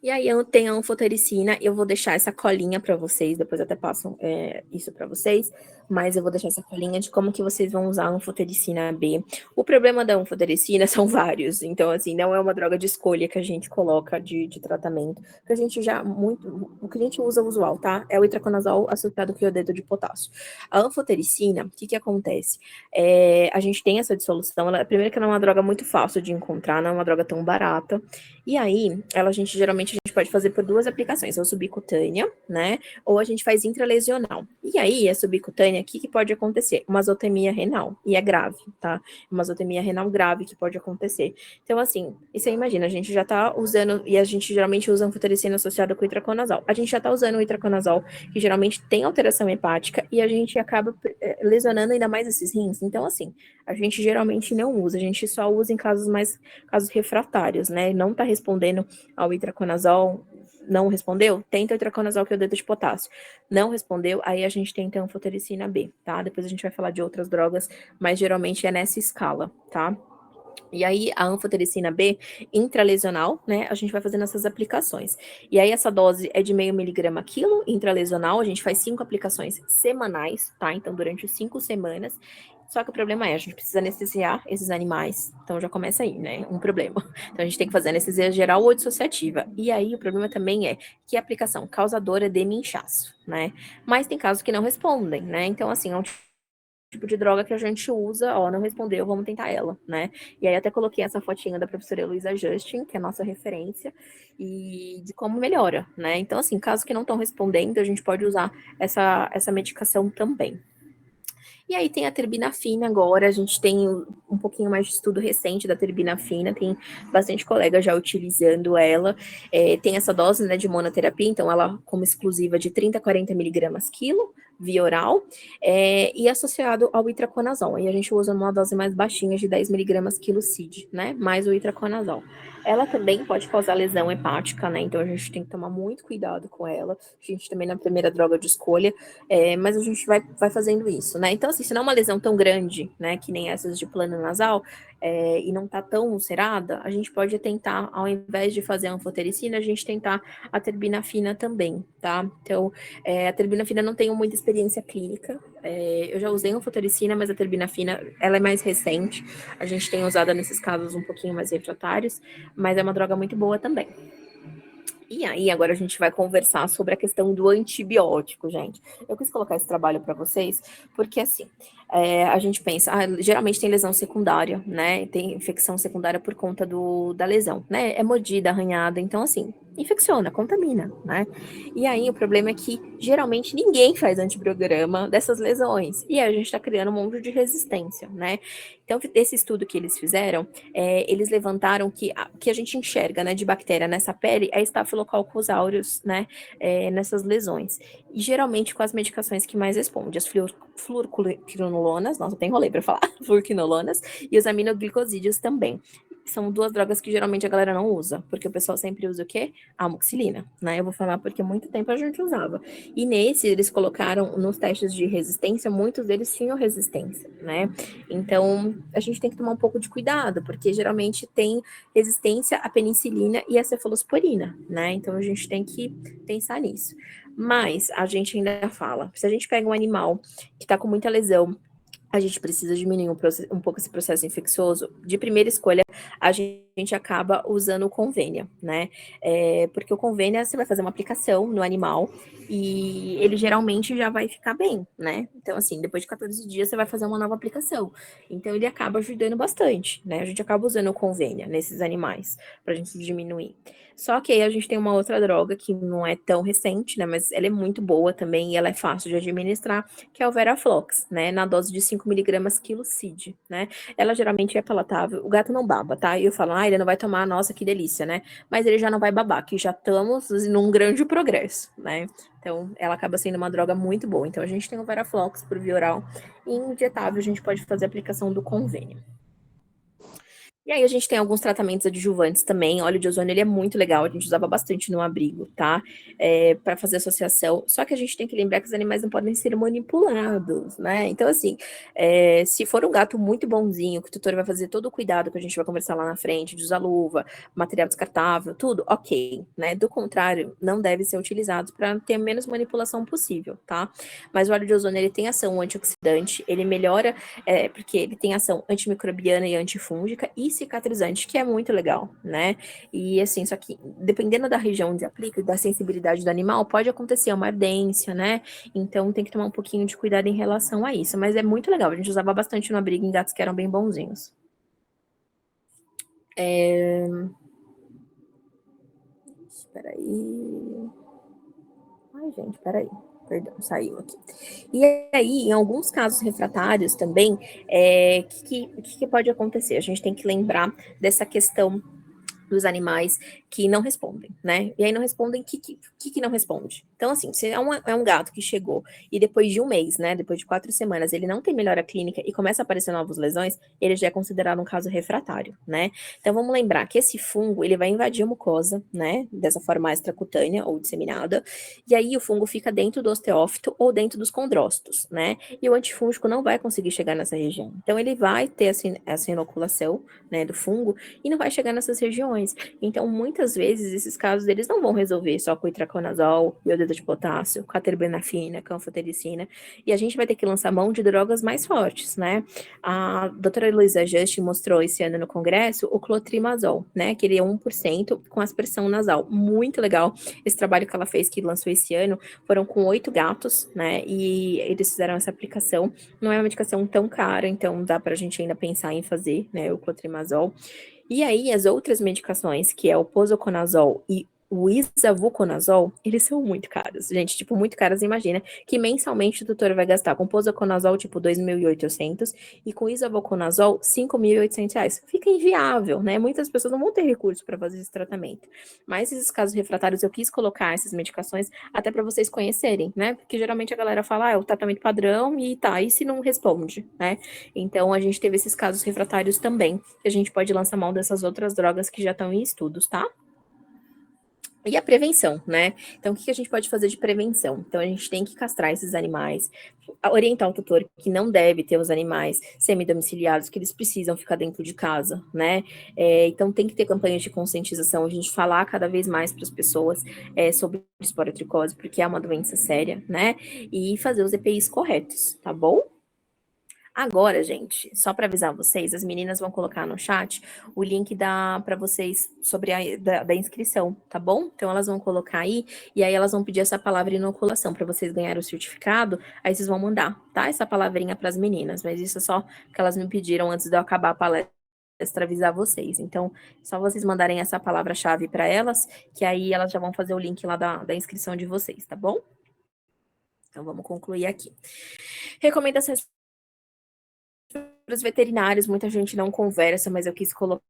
E aí eu tenho a anfotericina, eu vou deixar essa colinha para vocês, depois eu até passo isso para vocês, mas eu vou deixar essa colinha de como que vocês vão usar a anfotericina B. O problema da anfotericina são vários, então assim, não é uma droga de escolha que a gente coloca de tratamento, que a gente o que a gente usa usual, tá? É o itraconazol associado com iodeto de potássio. A anfotericina, o que que acontece? A gente tem essa dissolução, primeiro que ela é uma droga muito fácil de encontrar, não é uma droga tão barata, e aí, a gente geralmente pode fazer por duas aplicações, ou subcutânea, né? Ou a gente faz intralesional. E aí, a subcutânea, o que pode acontecer? Uma azotemia renal, e é grave, tá? Uma azotemia renal grave que pode acontecer. Então, assim, e você imagina, a gente já tá usando, e a gente geralmente usa anfotericina associada com itraconazol. A gente já tá usando o itraconazol, que geralmente tem alteração hepática, e a gente acaba lesionando ainda mais esses rins. Então, assim, a gente geralmente não usa, a gente só usa em casos refratários, né? Não tá respondendo ao itraconazol, não respondeu? Tenta o itraconazol, que é o iodeto de potássio. Não respondeu, aí a gente tenta a anfotericina B, tá? Depois a gente vai falar de outras drogas, mas geralmente é nessa escala, tá? E aí, a anfotericina B intralesional, né? A gente vai fazendo essas aplicações. E aí, essa dose é de meio miligrama quilo intralesional. A gente faz 5 aplicações semanais, tá? Então, durante 5 semanas. Só que o problema é, a gente precisa anestesiar esses animais. Então, já começa aí, né? Um problema. Então, a gente tem que fazer anestesia geral ou dissociativa. E aí, o problema também é que a aplicação causadora de inchaço, né? Mas tem casos que não respondem, né? Então, assim, é um tipo de droga que a gente usa, ó, não respondeu, vamos tentar ela, né? E aí até coloquei essa fotinha da professora Heloísa Justin, que é a nossa referência, e de como melhora, né? Então, assim, caso que não estão respondendo, a gente pode usar essa medicação também. E aí tem a terbinafina agora, a gente tem um pouquinho mais de estudo recente da terbinafina, tem bastante colega já utilizando ela. Tem essa dose, né, de monoterapia, então ela como exclusiva de 30 a 40 miligramas quilo, via oral, e associado ao itraconazol. Aí a gente usa uma dose mais baixinha de 10 miligramas quilo CID, né, mais o itraconazol. Ela também pode causar lesão hepática, né, então a gente tem que tomar muito cuidado com ela. A gente também na primeira droga de escolha, mas a gente vai fazendo isso, né? Então, assim, se não é uma lesão tão grande, né, que nem essas de plano nasal, e não tá tão ulcerada, a gente pode tentar, ao invés de fazer a anfotericina, a gente tentar a terbinafina também, tá? Então, a terbinafina não tenho muita experiência clínica, Eu já usei anfotericina, mas a terbinafina, ela é mais recente. A gente tem usado nesses casos um pouquinho mais refratários, mas é uma droga muito boa também. E aí, agora a gente vai conversar sobre a questão do antibiótico, gente. Eu quis colocar esse trabalho para vocês, porque assim, a gente pensa, geralmente tem lesão secundária, né? Tem infecção secundária por conta da lesão, né? É mordida, arranhada, então assim, infecciona, contamina, né? E aí o problema é que geralmente ninguém faz antibiograma dessas lesões, e aí a gente está criando um monte de resistência, né? Então, esse estudo que eles fizeram, eles levantaram que a gente enxerga, né, de bactéria nessa pele é Staphylococcus aureus, né, nessas lesões. E geralmente com as medicações que mais respondem, as fluoroquinolonas, nossa, tem enrolei para falar, fluoroquinolonas, e os aminoglicosídeos também. São duas drogas que geralmente a galera não usa, porque o pessoal sempre usa o quê? A amoxicilina, né? Eu vou falar porque há muito tempo a gente usava. E nesse, eles colocaram nos testes de resistência, muitos deles tinham resistência, né? Então, a gente tem que tomar um pouco de cuidado, porque geralmente tem resistência à penicilina e à cefalosporina, né? Então, a gente tem que pensar nisso. Mas, a gente ainda fala, se a gente pega um animal que está com muita lesão, a gente precisa diminuir um pouco esse processo infeccioso. De primeira escolha, a gente acaba usando o convênia, né? Porque o convênia, você vai fazer uma aplicação no animal e ele geralmente já vai ficar bem, né? Então, assim, depois de 14 dias, você vai fazer uma nova aplicação. Então, ele acaba ajudando bastante, né? A gente acaba usando o convênia nesses animais, pra gente diminuir. Só que aí a gente tem uma outra droga que não é tão recente, né? Mas ela é muito boa também e ela é fácil de administrar, que é o Veraflox, né? Na dose de 5 miligramas quilo CID, né? Ela geralmente é palatável. O gato não baba, tá? E eu falo, ele não vai tomar, nossa, que delícia, né? Mas ele já não vai babar, que já estamos num grande progresso, né? Então, ela acaba sendo uma droga muito boa. Então, a gente tem o Veraflox por via oral e injetável a gente pode fazer a aplicação do convênio. E aí a gente tem alguns tratamentos adjuvantes também. Óleo de ozônio, ele é muito legal, a gente usava bastante no abrigo, tá? Para fazer associação. Só que a gente tem que lembrar que os animais não podem ser manipulados, né? Então, assim, se for um gato muito bonzinho, que o tutor vai fazer todo o cuidado que a gente vai conversar lá na frente, de usar luva, material descartável, tudo, ok, né? Do contrário, não deve ser utilizado para ter menos manipulação possível, tá? Mas o óleo de ozônio, ele tem ação antioxidante, ele melhora, porque ele tem ação antimicrobiana e antifúngica e cicatrizante, que é muito legal, né? E assim, só que dependendo da região onde aplica e da sensibilidade do animal, pode acontecer uma ardência, né? Então tem que tomar um pouquinho de cuidado em relação a isso. Mas é muito legal, a gente usava bastante no abrigo em gatos que eram bem bonzinhos. Espera aí. Ai, gente, peraí. Perdão, saiu aqui. E aí, em alguns casos refratários também, que pode acontecer? A gente tem que lembrar dessa questão dos animais que não respondem, né? E aí não respondem, que não responde? Então, assim, se é um gato que chegou e depois de um mês, né, depois de 4 semanas, ele não tem melhora clínica e começa a aparecer novas lesões, ele já é considerado um caso refratário, né? Então, vamos lembrar que esse fungo, ele vai invadir a mucosa, né, dessa forma extracutânea ou disseminada, e aí o fungo fica dentro do osteófito ou dentro dos condrócitos, né? E o antifúngico não vai conseguir chegar nessa região. Então, ele vai ter essa inoculação, né, do fungo e não vai chegar nessas regiões. Então, muitas vezes, esses casos, eles não vão resolver só com itraconazol, iodeto de potássio, com a terbinafina, com a anfotericina, e a gente vai ter que lançar mão de drogas mais fortes, né? A doutora Heloísa Just mostrou esse ano no congresso o clotrimazol, né? Que ele é 1% com aspersão nasal. Muito legal esse trabalho que ela fez, que lançou esse ano, foram com 8 gatos, né? E eles fizeram essa aplicação. Não é uma medicação tão cara, então dá pra gente ainda pensar em fazer, né? O clotrimazol. E aí, as outras medicações, que é o posaconazol e o isavuconazol, eles são muito caros, gente, tipo, muito caros. Imagina que mensalmente o tutor vai gastar com posaconazol, tipo, 2.800 e com isavuconazol, 5.800 reais. Fica inviável, né? Muitas pessoas não vão ter recurso para fazer esse tratamento. Mas esses casos refratários, eu quis colocar essas medicações até para vocês conhecerem, né? Porque geralmente a galera fala, é o tratamento padrão e tá, e se não responde, né? Então, a gente teve esses casos refratários também, que a gente pode lançar mão dessas outras drogas que já estão em estudos, tá? E a prevenção, né? Então, o que a gente pode fazer de prevenção? Então, a gente tem que castrar esses animais, orientar o tutor que não deve ter os animais semidomiciliados, que eles precisam ficar dentro de casa, né? Então, tem que ter campanhas de conscientização, a gente falar cada vez mais para as pessoas sobre esporotricose, porque é uma doença séria, né? E fazer os EPIs corretos, tá bom? Agora, gente, só para avisar vocês, as meninas vão colocar no chat o link para vocês sobre da inscrição, tá bom? Então elas vão colocar aí e aí elas vão pedir essa palavra inoculação para vocês ganharem o certificado. Aí vocês vão mandar, tá? Essa palavrinha para as meninas, mas isso é só que elas me pediram antes de eu acabar a palestra avisar vocês. Então, só vocês mandarem essa palavra-chave para elas, que aí elas já vão fazer o link lá da inscrição de vocês, tá bom? Então vamos concluir aqui. Recomendações para os veterinários, muita gente não conversa, mas eu quis colocar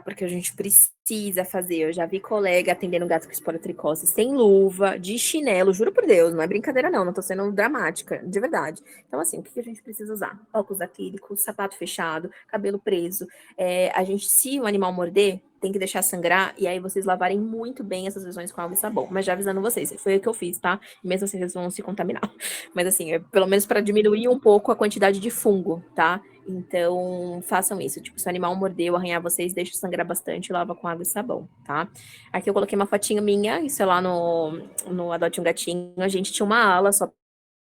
porque a gente precisa fazer. Eu já vi colega atendendo gato com esporotricose sem luva, de chinelo, juro por Deus, não é brincadeira não, não tô sendo dramática, de verdade. Então, assim, o que a gente precisa usar? Óculos acrílicos, sapato fechado, cabelo preso. Se o animal morder, tem que deixar sangrar e aí vocês lavarem muito bem essas lesões com água e sabão. Mas já avisando vocês, foi o que eu fiz, tá? Mesmo assim, eles vão se contaminar. Mas assim, pelo menos para diminuir um pouco a quantidade de fungo, tá? Então, façam isso. Tipo, se o animal mordeu, arranhar vocês, deixa sangrar bastante e lava com água e sabão, tá? Aqui eu coloquei uma fotinha minha, isso é lá no Adote um Gatinho. A gente tinha uma ala só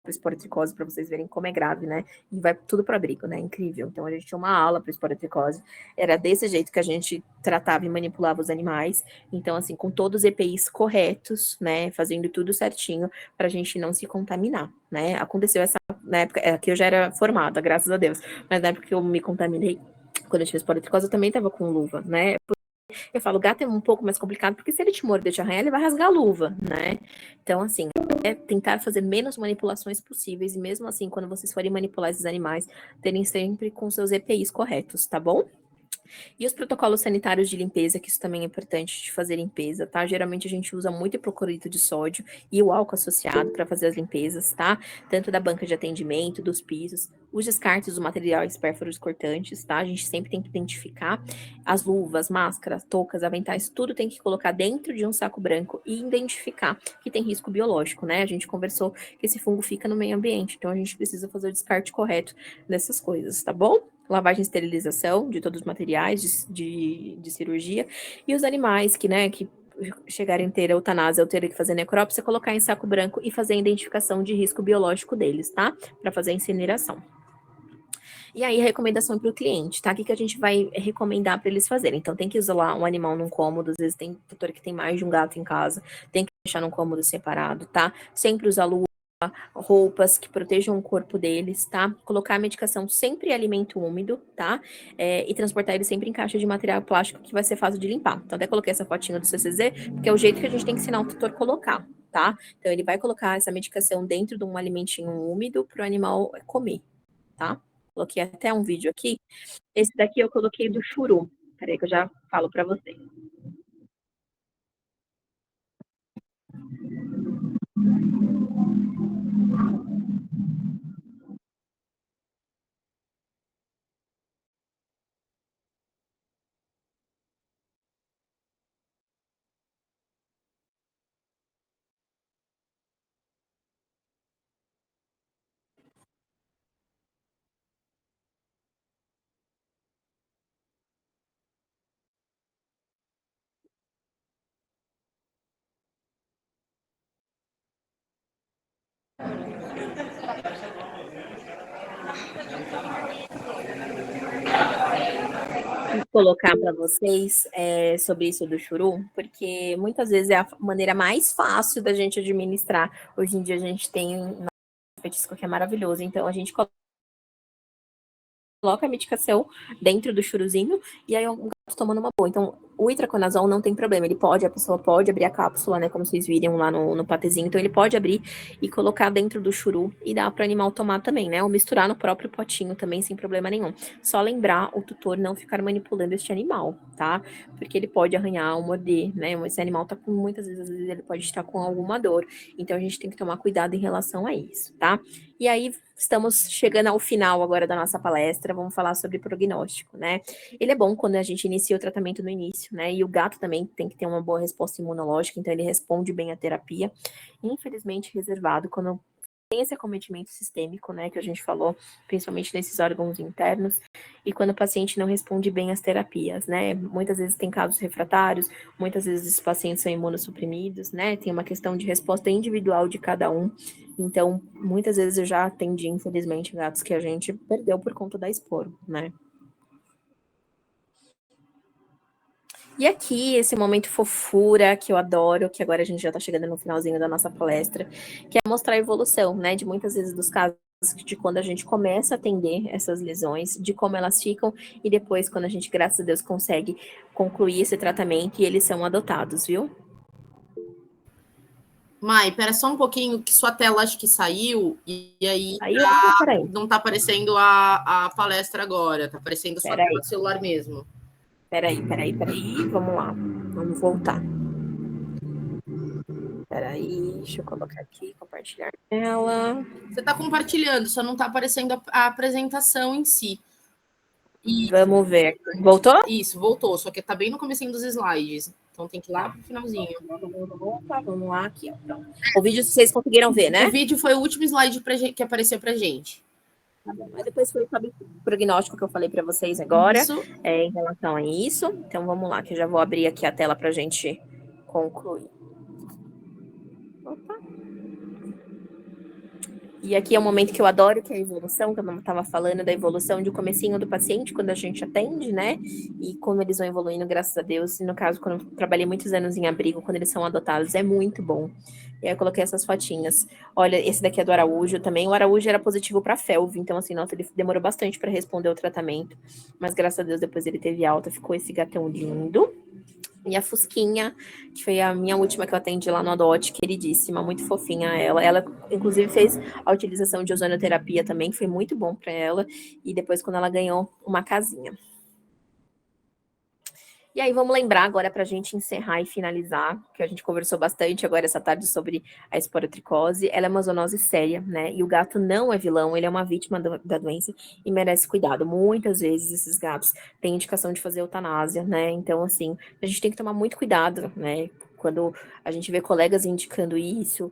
para esporotricose, para vocês verem como é grave, né? E vai tudo para abrigo, né? Incrível. Então, a gente tinha uma ala para esporotricose. Era desse jeito que a gente tratava e manipulava os animais. Então, assim, com todos os EPIs corretos, né? Fazendo tudo certinho para a gente não se contaminar, né? Aconteceu essa na época que eu já era formada, graças a Deus. Mas na época que eu me contaminei, quando eu tive esporotricose, eu também tava com luva, né? Eu falo, gato é um pouco mais complicado, porque se ele te morder, te arranhar, ele vai rasgar a luva, né? Então, assim, é tentar fazer menos manipulações possíveis, e mesmo assim, quando vocês forem manipular esses animais, terem sempre com seus EPIs corretos, tá bom? E os protocolos sanitários de limpeza, que isso também é importante de fazer limpeza, tá? Geralmente a gente usa muito hipoclorito de sódio e o álcool associado para fazer as limpezas, tá? Tanto da banca de atendimento, dos pisos, os descartes dos materiais pérfuros cortantes, tá? A gente sempre tem que identificar as luvas, máscaras, toucas, aventais, tudo tem que colocar dentro de um saco branco e identificar que tem risco biológico, né? A gente conversou que esse fungo fica no meio ambiente, então a gente precisa fazer o descarte correto dessas coisas, tá bom? Lavagem e esterilização de todos os materiais de cirurgia, e os animais que chegarem a ter eutanásia ou terem que fazer necrópsia, colocar em saco branco e fazer a identificação de risco biológico deles, tá? Para fazer a incineração. E aí, recomendação para o cliente, tá? O que a gente vai recomendar para eles fazerem? Então, tem que isolar um animal num cômodo, às vezes tem tutor que tem mais de um gato em casa, tem que deixar num cômodo separado, tá? Sempre usar luva, roupas que protejam o corpo deles, tá? Colocar a medicação sempre em alimento úmido, tá? E transportar ele sempre em caixa de material plástico que vai ser fácil de limpar. Então, até coloquei essa fotinha do CCZ, porque é o jeito que a gente tem que ensinar o tutor a colocar, tá? Então, ele vai colocar essa medicação dentro de um alimentinho úmido para o animal comer, tá? Coloquei até um vídeo aqui. Esse daqui eu coloquei do churu. Peraí que eu já falo para vocês. Colocar para vocês sobre isso do churu, porque muitas vezes é a maneira mais fácil da gente administrar. Hoje em dia a gente tem um petisco que é maravilhoso, então a gente coloca a medicação dentro do churuzinho e aí o gato tomando uma boa. Então, o itraconazol não tem problema, a pessoa pode abrir a cápsula, né, como vocês viram lá no patezinho, então ele pode abrir e colocar dentro do churu e dar para o animal tomar também, né, ou misturar no próprio potinho também sem problema nenhum. Só lembrar o tutor não ficar manipulando este animal, tá? Porque ele pode arranhar ou morder, né, esse animal tá com, muitas vezes, às vezes ele pode estar com alguma dor, então a gente tem que tomar cuidado em relação a isso, tá? E aí, estamos chegando ao final agora da nossa palestra, vamos falar sobre prognóstico, né? Ele é bom quando a gente inicia o tratamento no início, né? E o gato também tem que ter uma boa resposta imunológica, então ele responde bem à terapia. Infelizmente, reservado quando tem esse acometimento sistêmico, né, que a gente falou, principalmente nesses órgãos internos, e quando o paciente não responde bem às terapias, né? Muitas vezes tem casos refratários, muitas vezes os pacientes são imunossuprimidos, né? Tem uma questão de resposta individual de cada um. Então, muitas vezes eu já atendi, infelizmente, gatos que a gente perdeu por conta da esporo, né? E aqui, esse momento fofura que eu adoro, que agora a gente já tá chegando no finalzinho da nossa palestra, que é mostrar a evolução, né, de muitas vezes dos casos de quando a gente começa a atender essas lesões, de como elas ficam, e depois quando a gente, graças a Deus, consegue concluir esse tratamento e eles são adotados, viu? Mai, pera só um pouquinho, que sua tela acho que saiu, e aí não tá aparecendo a palestra agora, tá aparecendo sua tela do celular mesmo. Peraí, vamos lá, vamos voltar. Peraí, deixa eu colocar aqui, compartilhar tela. Você tá compartilhando, só não tá aparecendo a apresentação em si. E vamos ver. Voltou? Isso, voltou, só que tá bem no comecinho dos slides. Então tem que ir lá pro finalzinho. Opa, vamos lá aqui, ó. Pronto. O vídeo vocês conseguiram ver, né? O vídeo foi o último slide que apareceu pra gente. Tá bom. Mas depois foi o prognóstico que eu falei para vocês agora, em relação a isso. Então vamos lá, que eu já vou abrir aqui a tela para a gente concluir. Opa. E aqui é o momento que eu adoro, que é a evolução, que eu estava falando da evolução de comecinho do paciente, quando a gente atende, né? E como eles vão evoluindo, graças a Deus. E no caso, quando eu trabalhei muitos anos em abrigo, quando eles são adotados, é muito bom. E aí eu coloquei essas fotinhas. Olha, esse daqui é do Araújo também. O Araújo era positivo para FeLV, então assim, nossa, ele demorou bastante para responder o tratamento. Mas graças a Deus, depois ele teve alta, ficou esse gatão lindo. E a Fusquinha, que foi a minha última que eu atendi lá no Adote, queridíssima, muito fofinha ela. Ela, inclusive, fez a utilização de ozonoterapia também, que foi muito bom para ela. E depois, quando ela ganhou uma casinha. E aí, vamos lembrar agora para a gente encerrar e finalizar, que a gente conversou bastante agora essa tarde sobre a esporotricose. Ela é uma zoonose séria, né? E o gato não é vilão, ele é uma vítima da doença e merece cuidado. Muitas vezes esses gatos têm indicação de fazer eutanásia, né? Então, assim, a gente tem que tomar muito cuidado, né? Quando a gente vê colegas indicando isso,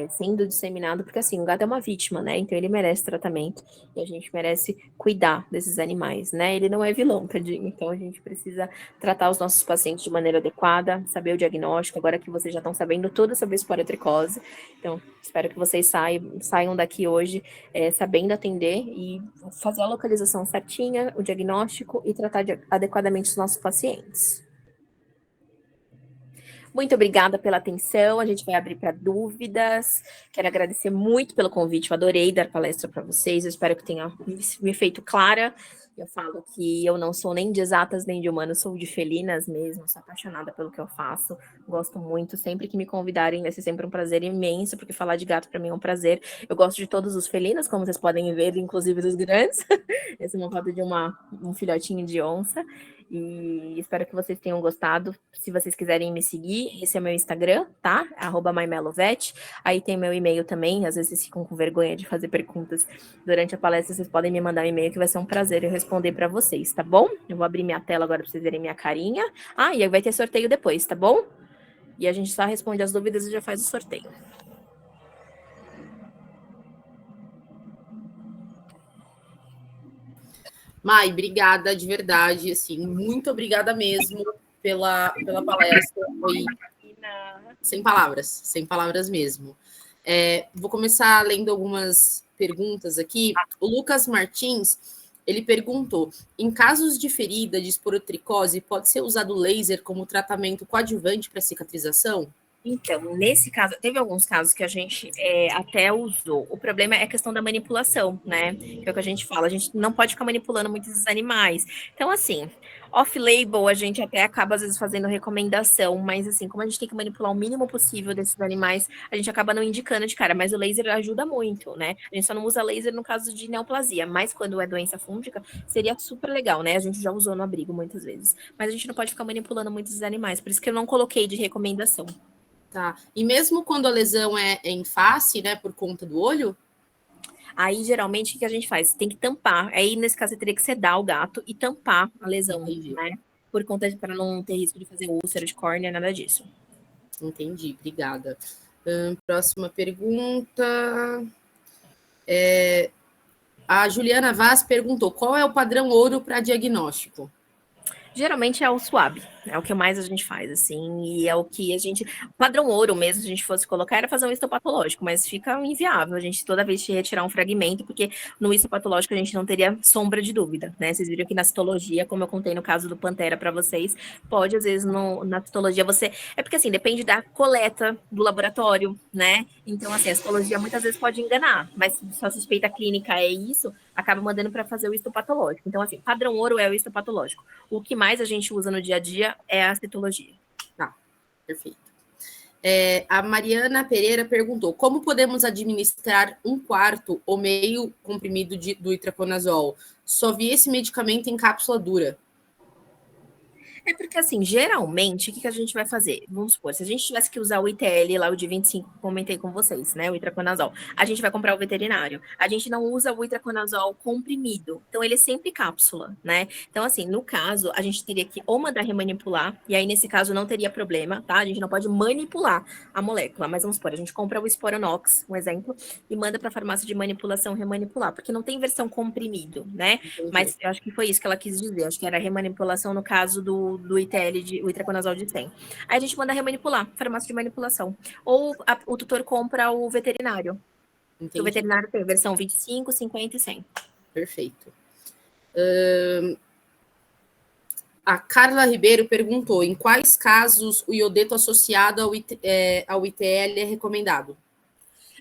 sendo disseminado, porque assim, o gato é uma vítima, né? Então ele merece tratamento e a gente merece cuidar desses animais, né? Ele não é vilão, tadinho. Então a gente precisa tratar os nossos pacientes de maneira adequada, saber o diagnóstico. Agora que vocês já estão sabendo tudo sobre a esporotricose, então espero que vocês saiam daqui hoje sabendo atender e fazer a localização certinha, o diagnóstico e tratar adequadamente os nossos pacientes. Muito obrigada pela atenção. A gente vai abrir para dúvidas. Quero agradecer muito pelo convite. Eu adorei dar palestra para vocês. Eu espero que tenha me feito clara. Eu falo que eu não sou nem de exatas nem de humanas, sou de felinas mesmo. Sou apaixonada pelo que eu faço. Gosto muito. Sempre que me convidarem, vai ser sempre um prazer imenso, porque falar de gato para mim é um prazer. Eu gosto de todos os felinos, como vocês podem ver, inclusive dos grandes. Esse é uma foto de um filhotinho de onça. E espero que vocês tenham gostado. Se vocês quiserem me seguir, esse é meu Instagram, tá? @mymelovet. Aí tem meu e-mail também. Às vezes vocês ficam com vergonha de fazer perguntas durante a palestra, vocês podem me mandar um e-mail que vai ser um prazer eu responder para vocês, tá bom? Eu vou abrir minha tela agora para vocês verem minha carinha. Ah, e aí vai ter sorteio depois, tá bom? E a gente só responde as dúvidas e já faz o sorteio. Mai, obrigada de verdade, assim, muito obrigada mesmo pela palestra. Foi sem palavras mesmo. Vou começar lendo algumas perguntas aqui. O Lucas Martins, ele perguntou: em casos de ferida de esporotricose, pode ser usado laser como tratamento coadjuvante para cicatrização? Então, nesse caso, teve alguns casos que a gente até usou. O problema é a questão da manipulação, né? Que é o que a gente fala, a gente não pode ficar manipulando muitos animais. Então, assim, off-label, a gente até acaba, às vezes, fazendo recomendação, mas, assim, como a gente tem que manipular o mínimo possível desses animais, a gente acaba não indicando de cara, mas o laser ajuda muito, né? A gente só não usa laser no caso de neoplasia, mas quando é doença fúngica, seria super legal, né? A gente já usou no abrigo muitas vezes. Mas a gente não pode ficar manipulando muitos animais, por isso que eu não coloquei de recomendação. Tá. E mesmo quando a lesão é em face, né, por conta do olho? Aí, geralmente, o que a gente faz? Tem que tampar. Aí, nesse caso, você teria que sedar o gato e tampar a lesão, Entendi. né? Por conta para não ter risco de fazer úlcera de córnea, nada disso. Entendi, obrigada. Próxima pergunta. A Juliana Vaz perguntou: qual é o padrão ouro para diagnóstico? Geralmente é o suave, é o que mais a gente faz, assim, e é o que a gente. O padrão ouro mesmo, se a gente fosse colocar, era fazer um histopatológico, mas fica inviável a gente toda vez retirar um fragmento, porque no histopatológico a gente não teria sombra de dúvida, né? Vocês viram que na citologia, como eu contei no caso do Pantera para vocês, pode, às vezes, na citologia você. É porque assim, depende da coleta do laboratório, né? Então, assim, a citologia muitas vezes pode enganar, mas se a suspeita clínica é isso, acaba mandando para fazer o histopatológico. Então, assim, padrão ouro é o histopatológico. O que mais a gente usa no dia a dia é a citologia. Tá, perfeito. A Mariana Pereira perguntou: como podemos administrar 1/4 ou meio comprimido do itraconazol? Só vi esse medicamento em cápsula dura. É porque, assim, geralmente, o que a gente vai fazer? Vamos supor, se a gente tivesse que usar o ITL, lá o de 25, comentei com vocês, né? O itraconazol. A gente vai comprar o veterinário. A gente não usa o itraconazol comprimido. Então, ele é sempre cápsula, né? Então, assim, no caso, a gente teria que ou mandar remanipular, e aí, nesse caso, não teria problema, tá? A gente não pode manipular a molécula. Mas vamos supor, a gente compra o Sporonox, um exemplo, e manda para a farmácia de manipulação remanipular, porque não tem versão comprimido, né? Entendi. Mas eu acho que foi isso que ela quis dizer. Acho que era remanipulação no caso do ITL, o itraconazol de 100. Aí a gente manda remanipular, farmácia de manipulação. Ou o tutor compra o veterinário. Entendi. O veterinário tem a versão 25, 50 e 100. Perfeito. A Carla Ribeiro perguntou: em quais casos o iodeto associado ao ITL é recomendado?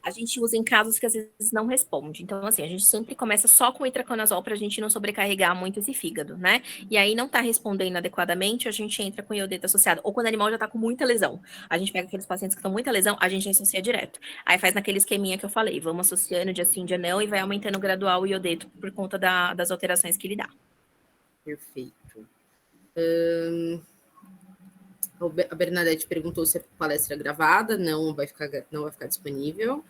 A gente usa em casos que às vezes não responde. Então, assim, a gente sempre começa só com o itraconazol para a gente não sobrecarregar muito esse fígado, né? E aí não tá respondendo adequadamente, a gente entra com iodeto associado. Ou quando o animal já tá com muita lesão. A gente pega aqueles pacientes que estão com muita lesão, a gente associa direto. Aí faz naquele esqueminha que eu falei, vamos associando dia sim, dia não, e vai aumentando gradual o iodeto por conta das alterações que ele dá. Perfeito. A Bernadette perguntou se a palestra é gravada. Não vai ficar disponível.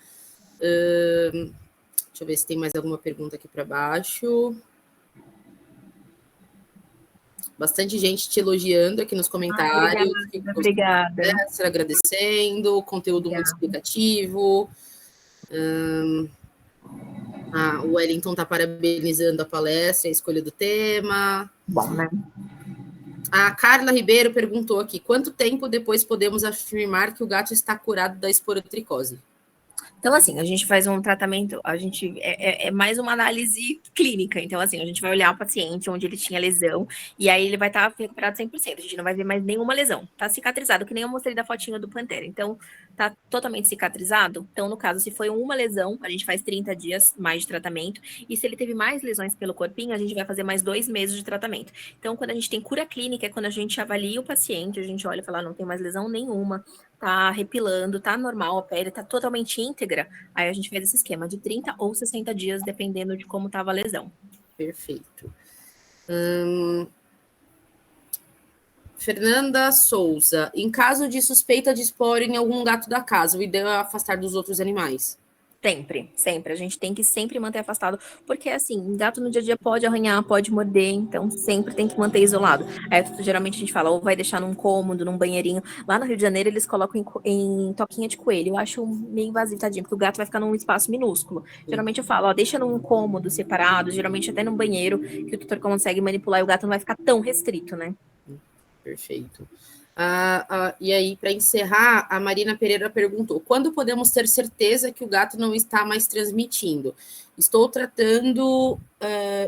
Deixa eu ver se tem mais alguma pergunta aqui para baixo. Bastante gente te elogiando aqui nos comentários. Obrigada. Agradecendo, conteúdo muito explicativo. O Wellington está parabenizando a palestra, a escolha do tema. Bom, né? A Carla Ribeiro perguntou aqui: quanto tempo depois podemos afirmar que o gato está curado da esporotricose? Então, assim, a gente faz um tratamento, a gente é mais uma análise clínica. Então, assim, a gente vai olhar o paciente onde ele tinha lesão e aí ele vai estar recuperado 100%. A gente não vai ver mais nenhuma lesão. Tá cicatrizado, que nem eu mostrei da fotinha do Pantera. Então, tá totalmente cicatrizado. Então, no caso, se foi uma lesão, a gente faz 30 dias mais de tratamento. E se ele teve mais lesões pelo corpinho, a gente vai fazer mais 2 meses de tratamento. Então, quando a gente tem cura clínica, é quando a gente avalia o paciente, a gente olha e fala, não tem mais lesão nenhuma, tá repilando, tá normal, a pele tá totalmente íntegra, aí a gente fez esse esquema de 30 ou 60 dias, dependendo de como tava a lesão. Perfeito. Fernanda Souza: em caso de suspeita de esporo em algum gato da casa, o ideal é afastar dos outros animais? Sempre. A gente tem que sempre manter afastado, porque assim, gato no dia a dia pode arranhar, pode morder, então sempre tem que manter isolado. Aí, geralmente a gente fala, ou vai deixar num cômodo, num banheirinho. Lá no Rio de Janeiro eles colocam em toquinha de coelho. Eu acho meio invasivo, tadinho, porque o gato vai ficar num espaço minúsculo. Geralmente eu falo, ó, deixa num cômodo separado, geralmente até num banheiro, que o tutor consegue manipular e o gato não vai ficar tão restrito, né? Perfeito. E aí, para encerrar, a Marina Pereira perguntou: quando podemos ter certeza que o gato não está mais transmitindo? Estou tratando.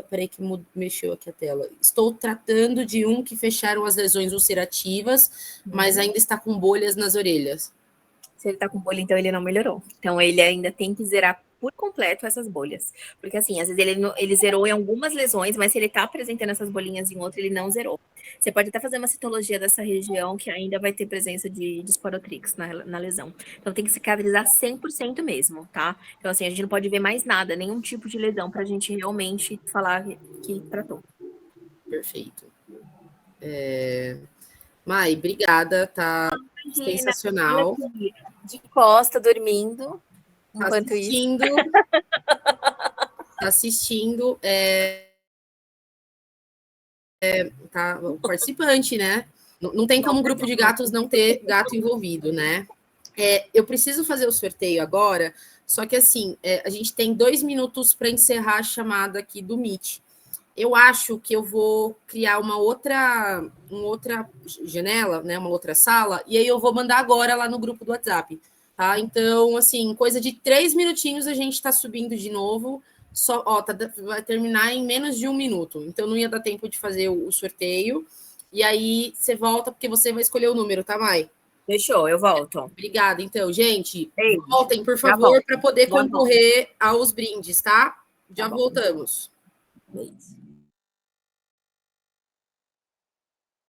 Peraí, que mexeu aqui a tela. Estou tratando de um que fecharam as lesões ulcerativas, mas ainda está com bolhas nas orelhas. Se ele tá com bolha, então ele não melhorou. Então ele ainda tem que zerar por completo essas bolhas. Porque assim, às vezes ele zerou em algumas lesões, mas se ele tá apresentando essas bolinhas em outra, ele não zerou. Você pode até fazer uma citologia dessa região que ainda vai ter presença de Sporotrix na lesão. Então tem que cicatrizar 100% mesmo, tá? Então assim, a gente não pode ver mais nada, nenhum tipo de lesão pra gente realmente falar que tratou. Perfeito. Mai, obrigada, tá sensacional. De costa, dormindo, enquanto assistindo. isso. está assistindo, tá, o participante, né? Não tem como um grupo de gatos não ter gato envolvido, né? Eu preciso fazer o sorteio agora, só que assim, a gente tem 2 minutos para encerrar a chamada aqui do Meet. Eu acho que eu vou criar uma outra janela, né? Uma outra sala, e aí eu vou mandar agora lá no grupo do WhatsApp. Tá? Então, assim, coisa de 3 minutinhos a gente está subindo de novo. Só, vai terminar em menos de 1 minuto. Então, não ia dar tempo de fazer o sorteio. E aí, você volta, porque você vai escolher o número, tá, Mai? Fechou, eu volto. Obrigada. Então, gente, Beijo. voltem, por favor, para poder concorrer aos brindes, tá? Já voltamos. Beijo.